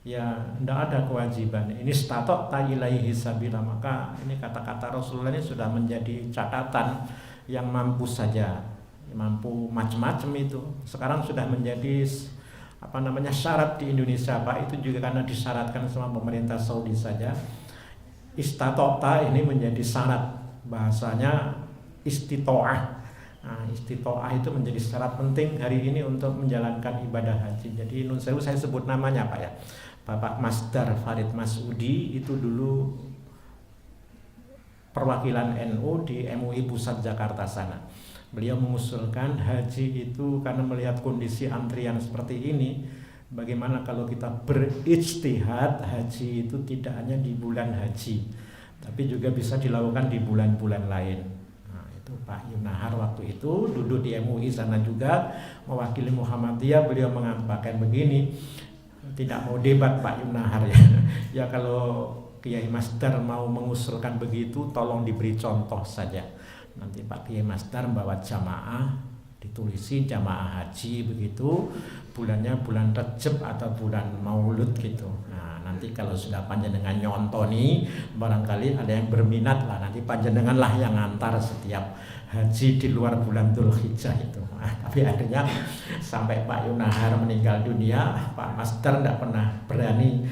tidak ada kewajiban. Ini statok ta ilaihi sabila, maka ini kata-kata Rasulullah ini sudah menjadi catatan yang mampu saja. Mampu macam-macam itu. Sekarang sudah menjadi syarat di Indonesia Pak, itu juga karena disyaratkan sama pemerintah Saudi saja. Istatokta ini menjadi syarat, bahasanya istitoah. Nah, istitoah itu menjadi syarat penting hari ini untuk menjalankan ibadah haji. Jadi nun sewu saya sebut namanya Pak ya, Bapak Masdar Farid Masudi itu dulu perwakilan NU di MUI Pusat Jakarta sana. Beliau mengusulkan haji itu karena melihat kondisi antrian seperti ini, bagaimana kalau kita berijtihad haji itu tidak hanya di bulan haji, tapi juga bisa dilakukan di bulan-bulan lain. Nah, itu Pak Yunahar waktu itu duduk di MUI sana juga mewakili Muhammadiyah. Beliau mengatakan begini, tidak mau debat Pak Yunahar ya. Ya kalau Kiai Masdar mau mengusulkan begitu, tolong diberi contoh saja. Nanti Pak Kiai Masdar membawa jamaah, ditulisi jamaah haji begitu, bulannya bulan Rejab atau bulan Maulud gitu. Nah, nanti kalau sudah panjenengan nyontoni, barangkali ada yang berminat lah, nanti panjenengan lah yang ngantar setiap haji di luar bulan Dzulhijjah itu. Nah, tapi akhirnya sampai Pak Yunahar meninggal dunia, Pak Masdar tidak pernah berani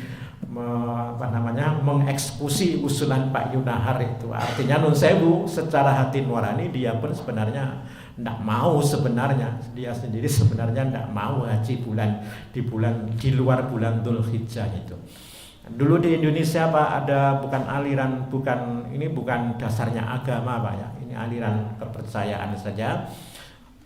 mengeksekusi usulan Pak Yunahar itu. Artinya nun sewu, secara hati nurani dia pun sebenarnya tidak mau, sebenarnya dia sendiri sebenarnya tidak mau haji di luar bulan Dzulhijjah itu. Dulu di Indonesia Pak ada bukan dasarnya agama Pak ya, ini aliran kepercayaan saja.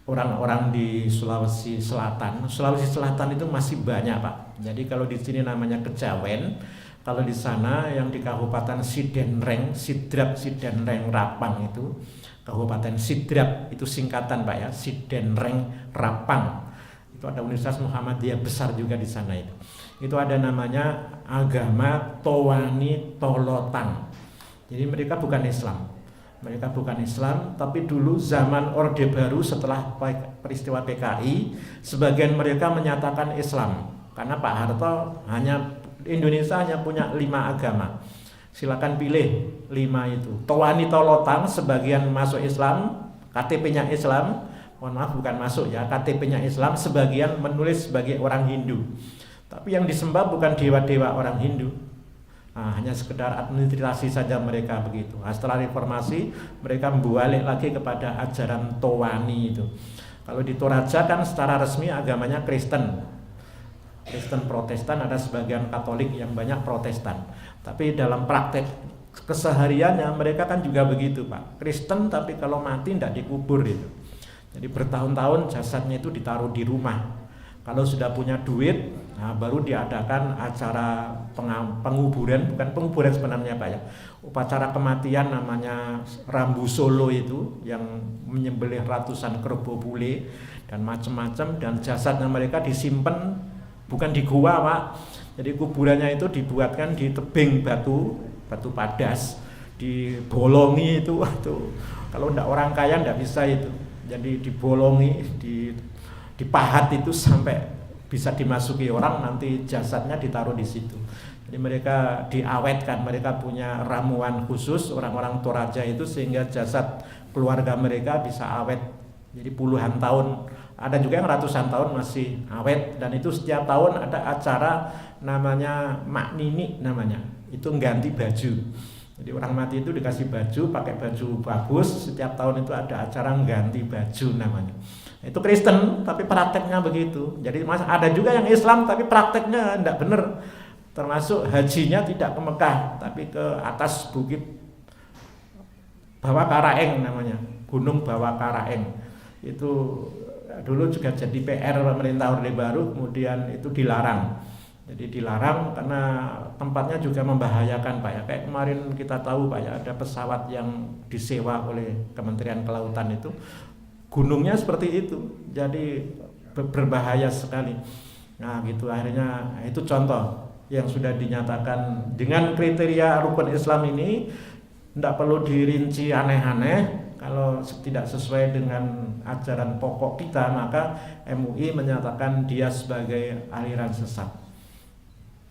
Orang-orang di Sulawesi Selatan itu masih banyak Pak. Jadi kalau di sini namanya Kejawen, kalau di sana yang di Kabupaten Sidenreng, Sidrap Sidenreng Rapang itu, Kabupaten Sidrap itu singkatan Pak ya, Sidenreng Rapang. Itu ada Universitas Muhammadiyah besar juga di sana itu. Itu ada namanya agama Towani Tolotan. Jadi mereka bukan Islam. Mereka bukan Islam, tapi dulu zaman Orde Baru setelah peristiwa PKI, sebagian mereka menyatakan Islam. Karena Pak Harto Indonesia hanya punya 5 agama. Silakan pilih 5 itu. Towani Tolotan sebagian masuk Islam, KTP-nya Islam. Mohon maaf bukan masuk ya, KTP-nya Islam, sebagian menulis sebagai orang Hindu. Tapi yang disembah bukan dewa-dewa orang Hindu. Nah, hanya sekedar administrasi saja mereka begitu. Nah, setelah reformasi mereka balik lagi kepada ajaran Towani itu. Kalau di Toraja kan secara resmi agamanya Kristen Protestan, ada sebagian Katolik, yang banyak Protestan. Tapi dalam praktek kesehariannya mereka kan juga begitu Pak, Kristen tapi kalau mati tidak dikubur itu. Jadi bertahun-tahun jasadnya itu ditaruh di rumah. Kalau sudah punya duit, nah baru diadakan acara penguburan, bukan penguburan sebenarnya Pak ya, upacara kematian namanya Rambu Solo itu, yang menyembelih ratusan kerbau bule dan macam-macam, dan jasadnya mereka disimpan bukan di gua Pak. Jadi kuburannya itu dibuatkan di tebing batu padas, dibolongi itu. Kalau tidak orang kaya tidak bisa itu. Jadi dibolongi, dipahat itu sampai bisa dimasuki orang, nanti jasadnya ditaruh di situ. Jadi mereka diawetkan, mereka punya ramuan khusus orang-orang Toraja itu sehingga jasad keluarga mereka bisa awet. Jadi puluhan tahun, ada juga yang ratusan tahun masih awet, dan itu setiap tahun ada acara namanya Mak Nini namanya. Itu ganti baju. Jadi orang mati itu dikasih baju, pakai baju bagus, setiap tahun itu ada acara ganti baju namanya. Itu Kristen tapi prakteknya begitu. Jadi ada juga yang Islam tapi prakteknya tidak benar. Termasuk hajinya tidak ke Mekah tapi ke atas bukit Bawakaraeng namanya, Gunung Bawakaraeng. Itu dulu juga jadi PR pemerintah Orde Baru, kemudian itu dilarang. Jadi dilarang karena tempatnya juga membahayakan Pak ya. Kayak kemarin kita tahu Pak ya, ada pesawat yang disewa oleh Kementerian Kelautan itu, gunungnya seperti itu, jadi berbahaya sekali. Nah gitu, akhirnya itu contoh yang sudah dinyatakan dengan kriteria rukun Islam ini. Tidak perlu dirinci aneh-aneh. Kalau tidak sesuai dengan ajaran pokok kita, maka MUI menyatakan dia sebagai aliran sesat.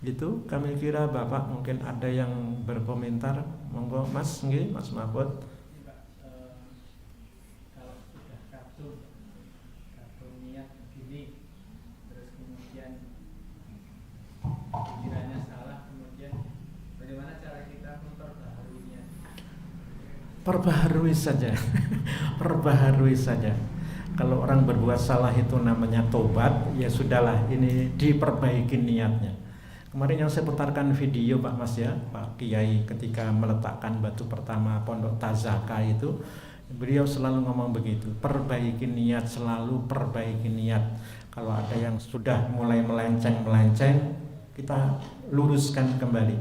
Gitu, kami kira Bapak mungkin ada yang berkomentar. Monggo Mas, nggih, Mas Mahfud. Kalau sudah kadung niat begini, terus kemudian pikirannya salah, kemudian bagaimana cara kita memperbaharuinya? Perbaharui saja. Perbaharui saja. Kalau orang berbuat salah itu namanya tobat, ya sudahlah, ini diperbaiki niatnya. Kemarin yang saya putarkan video Pak Mas ya, Pak Kiai ketika meletakkan batu pertama Pondok Tazaka itu, beliau selalu ngomong begitu, perbaiki niat, selalu perbaiki niat. Kalau ada yang sudah mulai melenceng, kita luruskan kembali,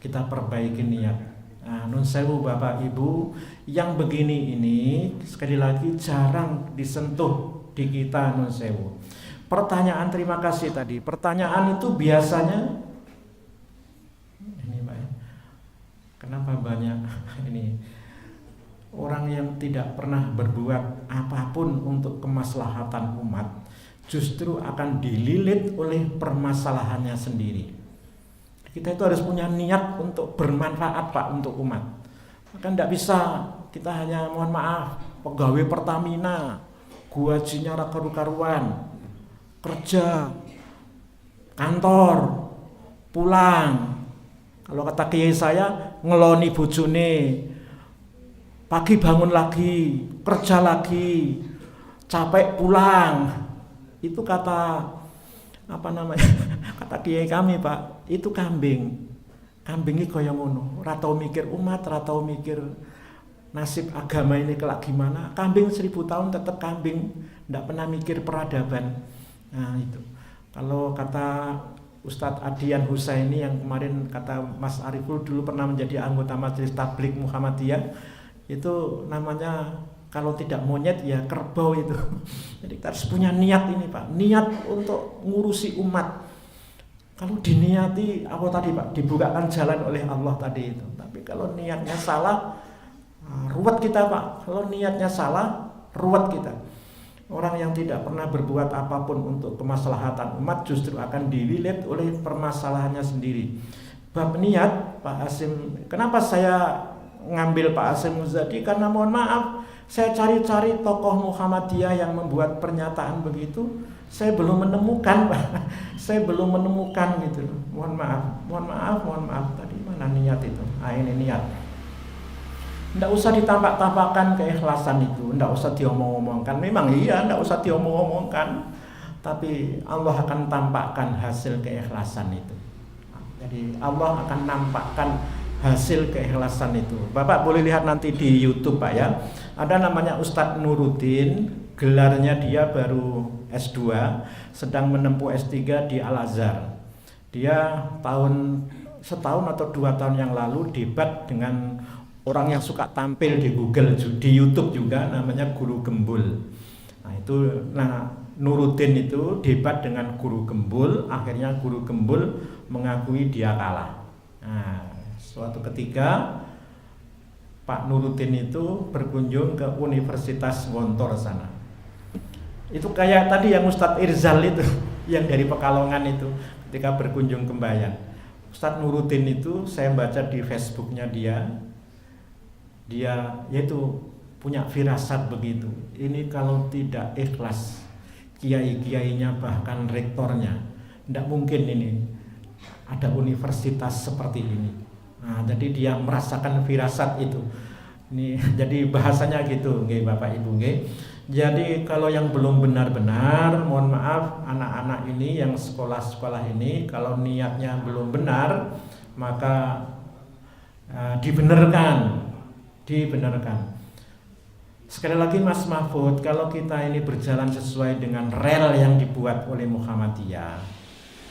kita perbaiki niat. Nah, nun sewu Bapak Ibu, yang begini ini sekali lagi jarang disentuh di kita, nun sewu. Pertanyaan, terima kasih tadi. Pertanyaan itu biasanya ini Pak ya, kenapa banyak ini orang yang tidak pernah berbuat apapun untuk kemaslahatan umat, justru akan dililit oleh permasalahannya sendiri. Kita itu harus punya niat untuk bermanfaat Pak untuk umat. Maka tidak bisa kita hanya mohon maaf pegawai Pertamina, gajinya ora karu-karuan, kerja, kantor, pulang. Kalau kata kiai saya, ngeloni bojone, pagi bangun lagi, kerja lagi, capek pulang. Itu kata apa namanya? Kata kiai kami Pak, itu kambing. Kambing iki kaya ngono, ora tau mikir umat, ora tau mikir nasib agama ini kelak gimana. Kambing 1000 tahun tetap kambing, ndak pernah mikir peradaban. Nah itu. Kalau kata Ustadz Adian Husaini yang kemarin kata Mas Ariful dulu pernah menjadi anggota Majelis Tabligh Muhammadiyah, itu namanya kalau tidak monyet ya kerbau itu. Jadi kita harus punya niat ini Pak, niat untuk ngurusi umat. Kalau diniati apa tadi Pak, dibukakan jalan oleh Allah tadi itu. Tapi kalau niatnya salah, ruwet kita Pak. Kalau niatnya salah, ruwet kita. Orang yang tidak pernah berbuat apapun untuk kemaslahatan umat justru akan dililit oleh permasalahannya sendiri. Bab niat, Pak Hasim, kenapa saya ngambil Pak Hasim Muzadi? Karena mohon maaf, saya cari-cari tokoh Muhammadiyah yang membuat pernyataan begitu, saya belum menemukan, Pak. Saya belum menemukan gitu. Mohon maaf. Tadi mana niat itu? Ah ini niat. Nggak usah ditampak-tampakkan keikhlasan itu, nggak usah diomong-omongkan. Memang iya, nggak usah diomong-omongkan, tapi Allah akan tampakkan hasil keikhlasan itu. Jadi Allah akan nampakkan hasil keikhlasan itu. Bapak boleh lihat nanti di YouTube Pak ya. Ada namanya Ustadz Nuruddin, gelarnya dia baru S2, sedang menempuh S3 di Al-Azhar. Dia setahun atau 2 tahun yang lalu debat dengan orang yang suka tampil di Google, di YouTube juga, namanya Guru Gembul. Nuruddin itu debat dengan Guru Gembul, akhirnya Guru Gembul mengakui dia kalah. Nah, suatu ketika Pak Nuruddin itu berkunjung ke Universitas Gontor sana. Itu kayak tadi yang Ustadz Irzal itu, yang dari Pekalongan itu, ketika berkunjung ke Mbayan. Ustadz Nuruddin itu saya baca di Facebooknya dia yaitu punya firasat begitu. Ini kalau tidak ikhlas, kiai-kiainya bahkan rektornya, tidak mungkin ini ada universitas seperti ini. Nah, jadi dia merasakan firasat itu. Ini jadi bahasanya gitu, nggih Bapak Ibu nggih. Jadi kalau yang belum benar-benar, mohon maaf anak-anak ini yang sekolah-sekolah ini kalau niatnya belum benar, maka dibenarkan dibenarkan. Sekali lagi Mas Mahfud, kalau kita ini berjalan sesuai dengan rel yang dibuat oleh Muhammadiyah,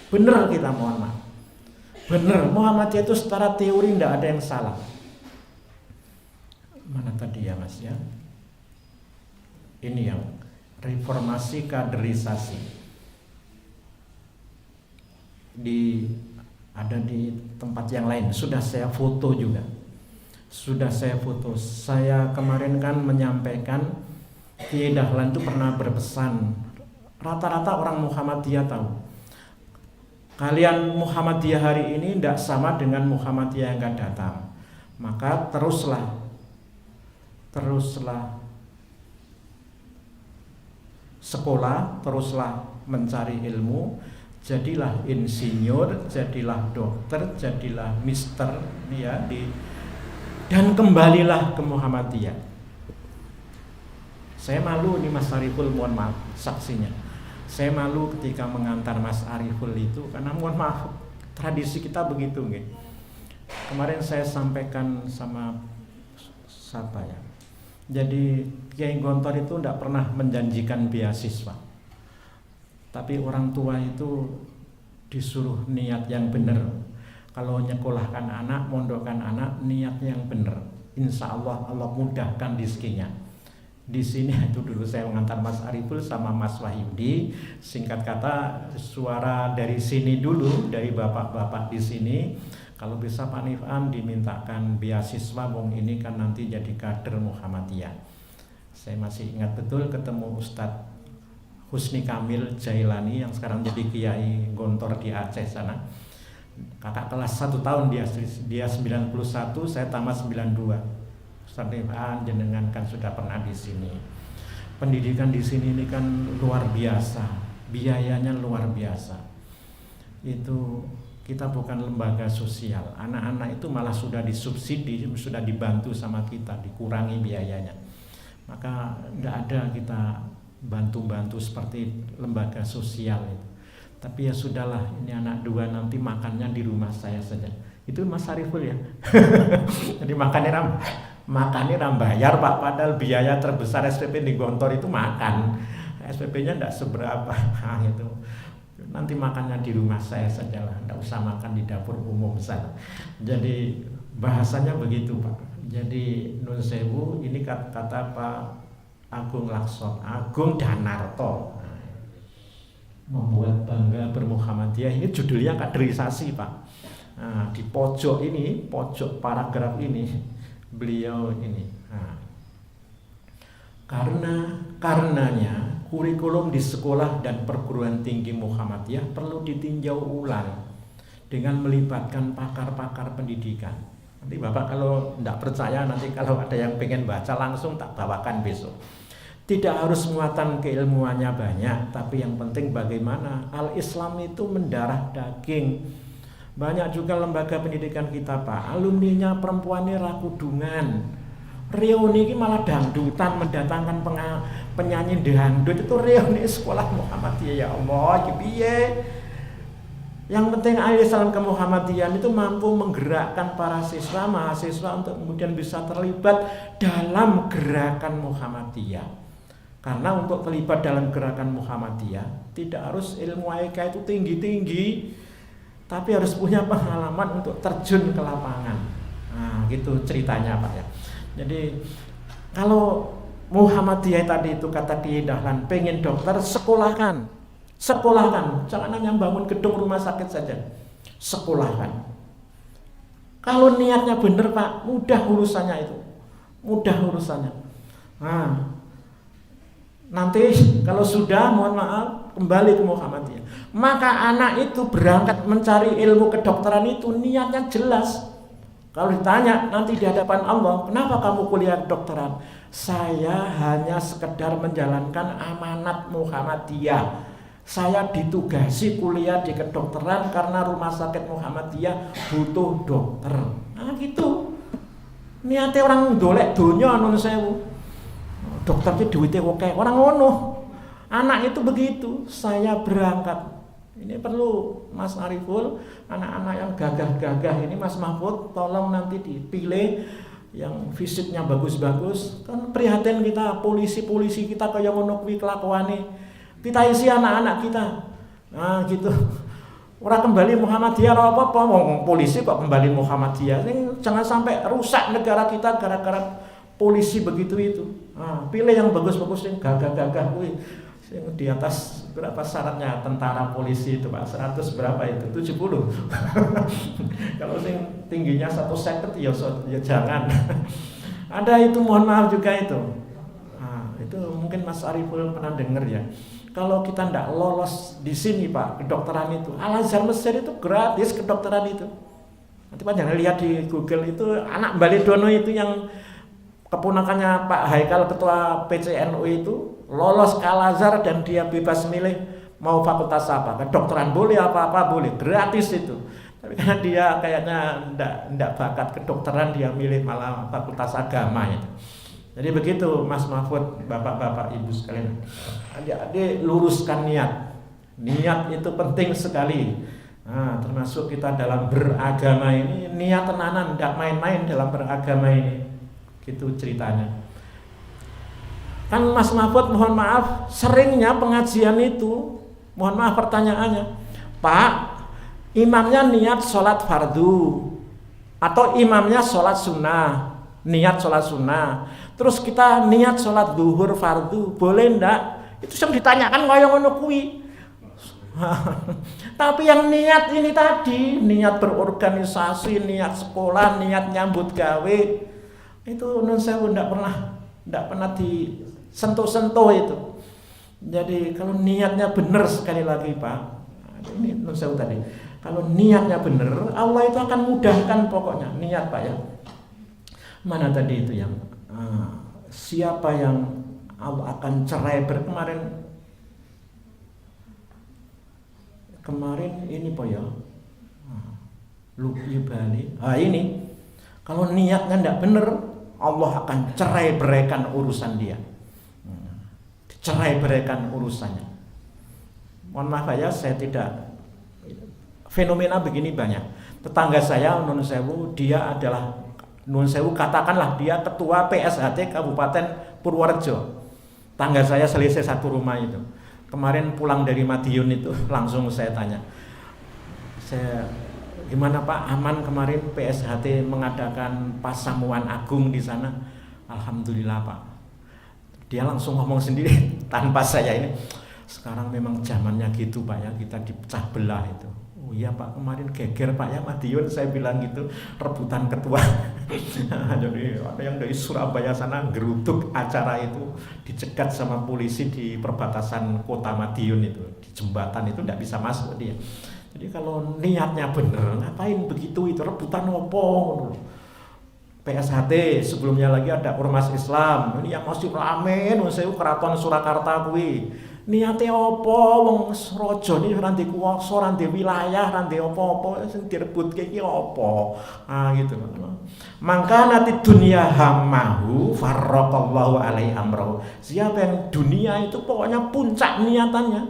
benar kita, mohon maaf, benar, Muhammadiyah itu secara teori tidak ada yang salah. Mana tadi ya Mas ya? Ini yang reformasi kaderisasi ada di tempat yang lain, sudah saya foto juga. Saya kemarin kan menyampaikan Kiai Dahlan itu pernah berpesan, rata-rata orang Muhammadiyah tahu, kalian Muhammadiyah hari ini tidak sama dengan Muhammadiyah yang akan datang, maka teruslah sekolah, teruslah mencari ilmu, jadilah insinyur, jadilah dokter, jadilah mister ya, dan kembalilah ke Muhammadiyah. Saya malu nih Mas Ariful, mohon maaf saksinya. Saya malu ketika mengantar Mas Ariful itu, karena mohon maaf tradisi kita begitu nggih. Kemarin saya sampaikan sama siapa ya. Jadi Kiai Gontor itu tidak pernah menjanjikan beasiswa. Tapi orang tua itu disuruh niat yang benar. Kalau nyekolahkan anak, mondokkan anak, niat yang benar. Insya Allah Allah mudahkan rezekinya. Di sini itu dulu saya mengantar Mas Ariful sama Mas Wahyudi. Singkat kata, suara dari sini dulu, dari bapak-bapak di sini. Kalau bisa Pak Nifan dimintakan beasiswa, wong ini kan nanti jadi kader Muhammadiyah. Saya masih ingat betul ketemu Ustadz Husni Kamil Jailani yang sekarang jadi Kiai Gontor di Aceh sana. Kakak kelas 1 tahun dia 91, saya tamat 92. Ustaz Nifan jenengan kan sudah pernah di sini. Pendidikan di sini ini kan luar biasa, biayanya luar biasa. Itu kita bukan lembaga sosial. Anak-anak itu malah sudah disubsidi, sudah dibantu sama kita, dikurangi biayanya. Maka tidak ada kita bantu-bantu seperti lembaga sosial itu. Tapi ya sudahlah, ini anak dua nanti makannya di rumah saya saja. Itu Mas Ariful ya. Jadi makannya bayar Pak, padahal biaya terbesar SPP di Gontor itu makan. SPP-nya tidak seberapa. Itu. Nanti makannya di rumah saya saja lah, tidak usah makan di dapur umum sana. Jadi bahasanya begitu Pak. Jadi Nun Sewu ini kata Pak Agung Lakson, Agung Danarto, membuat bangga bermuhammadiyah. Ini judulnya kaderisasi Pak. Nah, di pojok ini, pojok paragraf ini beliau ini. Nah, karenanya kurikulum di sekolah dan perguruan tinggi Muhammadiyah perlu ditinjau ulang dengan melibatkan pakar-pakar pendidikan. Nanti Bapak kalau tidak percaya, nanti kalau ada yang pengen baca langsung tak bawakan besok. Tidak harus muatan keilmuannya banyak, tapi yang penting bagaimana al-Islam itu mendarah daging. Banyak juga lembaga pendidikan kita Pak, alumninya perempuan ini rakudungan. Reuni ini malah dangdutan, mendatangkan penyanyi dangdut. Itu reuni sekolah Muhammadiyah, ya Allah, piye. Yang penting al-Islam ke Muhammadiyah itu mampu menggerakkan para siswa, mahasiswa untuk kemudian bisa terlibat dalam gerakan Muhammadiyah. Karena untuk terlibat dalam gerakan Muhammadiyah tidak harus ilmu AIK itu tinggi-tinggi, tapi harus punya pengalaman untuk terjun ke lapangan. Nah, gitu ceritanya Pak ya. Jadi kalau Muhammadiyah tadi itu kata Kiai Dahlan pengen dokter, sekolahkan, jangan hanya bangun gedung rumah sakit saja, sekolahkan. Kalau niatnya benar Pak, mudah urusannya itu, Nah, nanti kalau sudah, mohon maaf, kembali ke Muhammadiyah. Maka anak itu berangkat mencari ilmu kedokteran itu niatnya jelas. Kalau ditanya nanti di hadapan Allah, kenapa kamu kuliah kedokteran? Saya hanya sekedar menjalankan amanat Muhammadiyah. Saya ditugasi kuliah di kedokteran karena rumah sakit Muhammadiyah butuh dokter. Nah gitu. Niatnya orang dolek donya Nun Sewu. Dokter itu duitnya oke, orang ngono. Anak itu begitu, saya berangkat. Ini perlu Mas Ariful, anak-anak yang gagah-gagah ini Mas Mahfud, tolong nanti dipilih yang fisiknya bagus-bagus, kan prihatin kita, polisi-polisi kita kaya ngono kuwi kelakuane. Kita isi anak-anak kita. Nah, gitu. Ora kembali Muhammadiyah ora apa-apa, wong polisi kok kembali Muhammadiyah. Jangan sampai rusak negara kita gara-gara polisi begitu itu. Nah, pilih yang bagus-bagus yang gagah-gagah kuwi. Yang di atas berapa syaratnya tentara polisi itu Pak? 100 berapa itu? 70. Kalau sing tingginya 1 seket ya jangan. Ada itu, mohon maaf juga itu. Nah, itu mungkin Mas Ariful pernah dengar ya. Kalau kita ndak lolos di sini Pak, kedokteran itu, Al-Azhar Mesir itu gratis kedokteran itu. Nanti Pak jangan lihat di Google itu anak Balidono itu yang keponakannya Pak Haikal ketua PCNU itu lolos ke Al-Azhar dan dia bebas milih mau fakultas apa, kedokteran boleh, apa-apa boleh, gratis itu. Tapi karena dia kayaknya ndak bakat kedokteran, dia milih malah fakultas agama itu. Jadi begitu Mas Mahfud, bapak-bapak, ibu sekalian. Adik-adik luruskan niat. Niat itu penting sekali. Nah, termasuk kita dalam beragama ini, niat tenanan, ndak main-main dalam beragama ini. Gitu ceritanya. Kan Mas Mahfud mohon maaf, seringnya pengajian itu, mohon maaf pertanyaannya, Pak, imamnya niat sholat fardu atau imamnya sholat sunnah, niat sholat sunnah, terus kita niat sholat duhur fardu, boleh ndak? Itu yang ditanyakan kaya ngono kuwi. Tapi yang niat ini tadi, niat berorganisasi, niat sekolah, niat nyambut gawe, itu nun sewu ndak pernah disentuh-sentuh itu. Jadi kalau niatnya benar, sekali lagi Pak, ini nun sewu tadi, kalau niatnya benar, Allah itu akan mudahkan pokoknya. Niat Pak ya. Mana tadi itu yang siapa yang Allah akan cerai kemarin ini Pak ya, Luqi Bali. Ini kalau niatnya tidak benar, Allah akan cerai beraikan urusan dia. Cerai beraikan urusannya. Mohon maaf ya, saya tidak. Fenomena begini banyak. Tetangga saya Nun Sewu, dia adalah Nun Sewu, katakanlah dia ketua PSHT Kabupaten Purworejo. Tangga saya selisih satu rumah itu. Kemarin pulang dari Madiun itu langsung saya tanya, gimana Pak, aman kemarin PSHT mengadakan Pasamuan Agung di sana? Alhamdulillah Pak. Dia langsung ngomong sendiri tanpa saya ini. Sekarang memang zamannya gitu Pak ya, kita dipecah belah itu. Oh iya Pak, kemarin geger Pak ya Madiun, saya bilang gitu, rebutan ketua. Jadi ada yang dari Surabaya sana geruduk acara itu, dicegat sama polisi di perbatasan kota Madiun itu, di jembatan itu tidak bisa masuk dia. Jadi kalau niatnya bener, ngapain begitu itu, rebutan opo. PSHT sebelumnya lagi ada Ormas Islam, ini yang masih rame, saya Keraton Surakarta kuwi. Niate opo wong raja ini ranti kuwasa, ranti wilayah, ranti opo-opo sing direbutke iki opo. Gitu. Maka nanti dunia hamahu farraqallahu alaihi amrahu. Siapa yang dunia itu pokoknya puncak niatannya,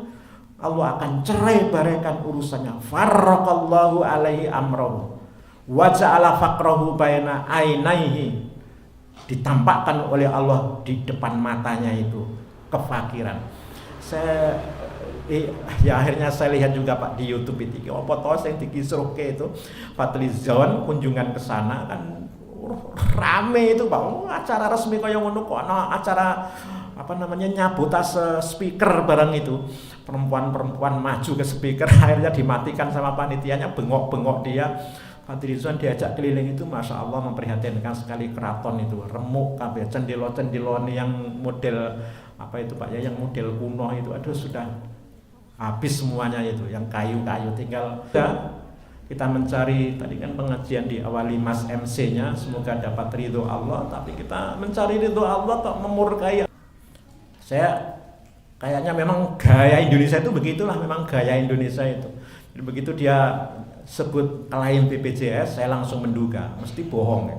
Allah akan cerai baraikan urusannya. Farraqallahu alaihi amrahu wa ja'ala faqrahu baina ainaihi. Ditampakkan oleh Allah di depan matanya itu kefakiran. Akhirnya saya lihat juga Pak di YouTube itu, apa toh yang dikisruhke itu Fadlizon kunjungan ke sana kan rame itu Pak. Acara resmi kaya ngono kok ana acara nyabutas speaker barang itu. Perempuan-perempuan maju ke speaker, akhirnya dimatikan sama panitianya, bengok-bengok dia. Fadlizon diajak keliling itu, Masya Allah memprihatinkan sekali. Keraton itu remuk kabeh, cendelo-cendelo yang model itu Pak ya, yang model kuno itu, aduh sudah habis semuanya itu, yang kayu-kayu tinggal kita mencari. Tadi kan pengajian diawali Mas MC-nya, semoga dapat ridho Allah, tapi kita mencari ridho Allah kok memurkai. Saya kayaknya memang gaya Indonesia itu begitulah, memang gaya Indonesia itu. Jadi begitu dia sebut klaim BPJS, saya langsung menduga mesti bohong ya.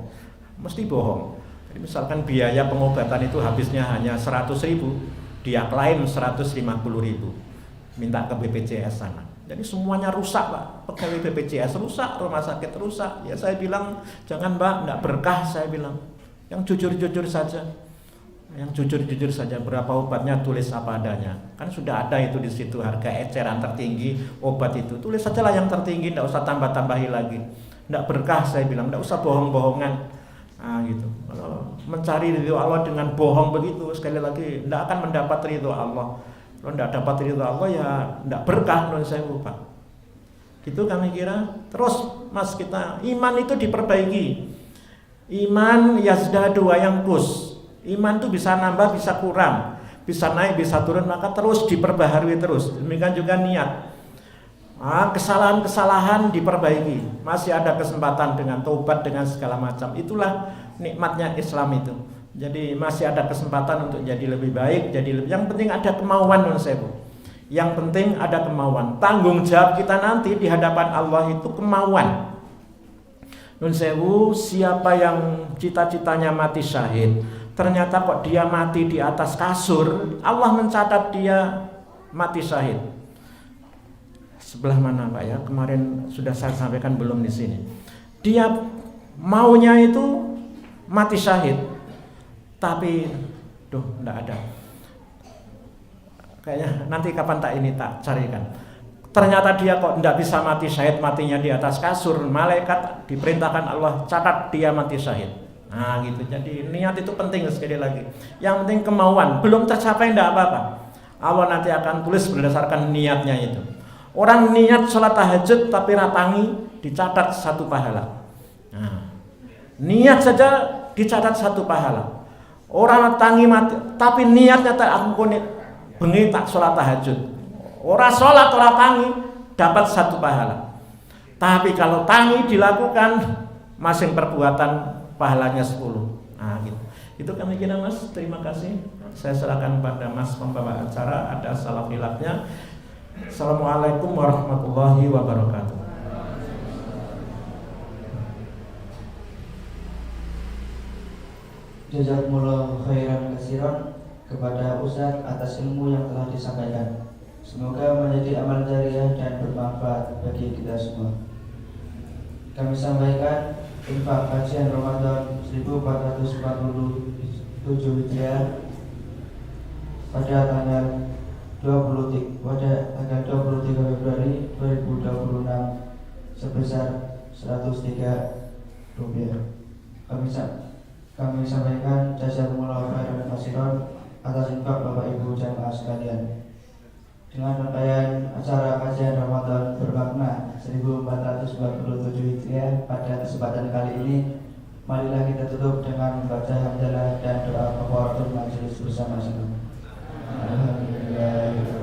Mesti bohong. Jadi misalkan biaya pengobatan itu habisnya hanya 100.000, dia klaim 150.000, minta ke BPJS sana. Jadi semuanya rusak Pak, pegawai BPJS rusak, rumah sakit rusak. Ya saya bilang jangan Mbak, enggak berkah saya bilang. yang jujur-jujur saja. Yang jujur-jujur saja, berapa obatnya tulis apa adanya. Kan sudah ada itu di situ, harga eceran tertinggi obat itu. Tulis sajalah yang tertinggi, enggak usah tambah-tambahi lagi. Enggak berkah saya bilang, enggak usah bohong-bohongan. Nah, gitu. Kalau mencari ridho Allah dengan bohong begitu, sekali lagi enggak akan mendapat ridho Allah. Kalau enggak dapat ridho Allah ya enggak berkah menurut saya, Pak. Gitu kami kira. Terus Mas, kita iman itu diperbaiki. Iman yazdadu wa yanqus. Iman itu bisa nambah, bisa kurang, bisa naik, bisa turun, maka terus diperbaharui terus. Demikian juga niat. Kesalahan-kesalahan diperbaiki. Masih ada kesempatan dengan taubat, dengan segala macam. Itulah nikmatnya Islam itu. Jadi masih ada kesempatan untuk jadi lebih baik, yang penting ada kemauan menurut saya, Bu. Yang penting ada kemauan. Tanggung jawab kita nanti di hadapan Allah itu kemauan. Nun sewu, siapa yang cita-citanya mati syahid, ternyata kok dia mati di atas kasur, Allah mencatat dia mati syahid. Sebelah mana Pak ya? Kemarin sudah saya sampaikan belum di sini. Dia maunya itu mati syahid, tapi enggak ada. Kayaknya nanti kapan tak carikan. Ternyata dia kok tidak bisa mati syahid, matinya di atas kasur. Malaikat diperintahkan Allah catat dia mati syahid. Nah gitu. Jadi niat itu penting sekali lagi. Yang penting kemauan. Belum tercapai tidak apa-apa. Allah nanti akan tulis berdasarkan niatnya itu. Orang niat sholat tahajud tapi ratangi, dicatat 1 pahala. Nah, niat saja dicatat 1 pahala. Orang ratangi mati tapi niatnya tak ampun, bengi tak sholat tahajud. Orang sholat, orang tangi dapat 1 pahala. Tapi kalau tangi dilakukan masing perbuatan pahalanya 10. Nah gitu. Itu kami kira Mas. Terima kasih. Saya serahkan pada Mas pembawa acara. Ada salah khilafnya. Assalamualaikum warahmatullahi wabarakatuh. Jazakumullah khairan katsiran kepada Ustaz atas ilmu yang telah disampaikan. Semoga menjadi amal jariah dan bermanfaat bagi kita semua. Kami sampaikan infak kajian Ramadan 1447 Hijriah pada tanggal 23 Februari 2026 sebesar 103 rupiah. Kami sampaikan jazakumullah khairan katsiran atas infak Bapak Ibu jamaah sekalian. Dengan rangkaian acara kajian Ramadan bermakna 1447 Hijriah pada kesempatan kali ini, marilah kita tutup dengan membaca hamdalah dan doa kafaratul majelis bersama-sama. Alhamdulillah.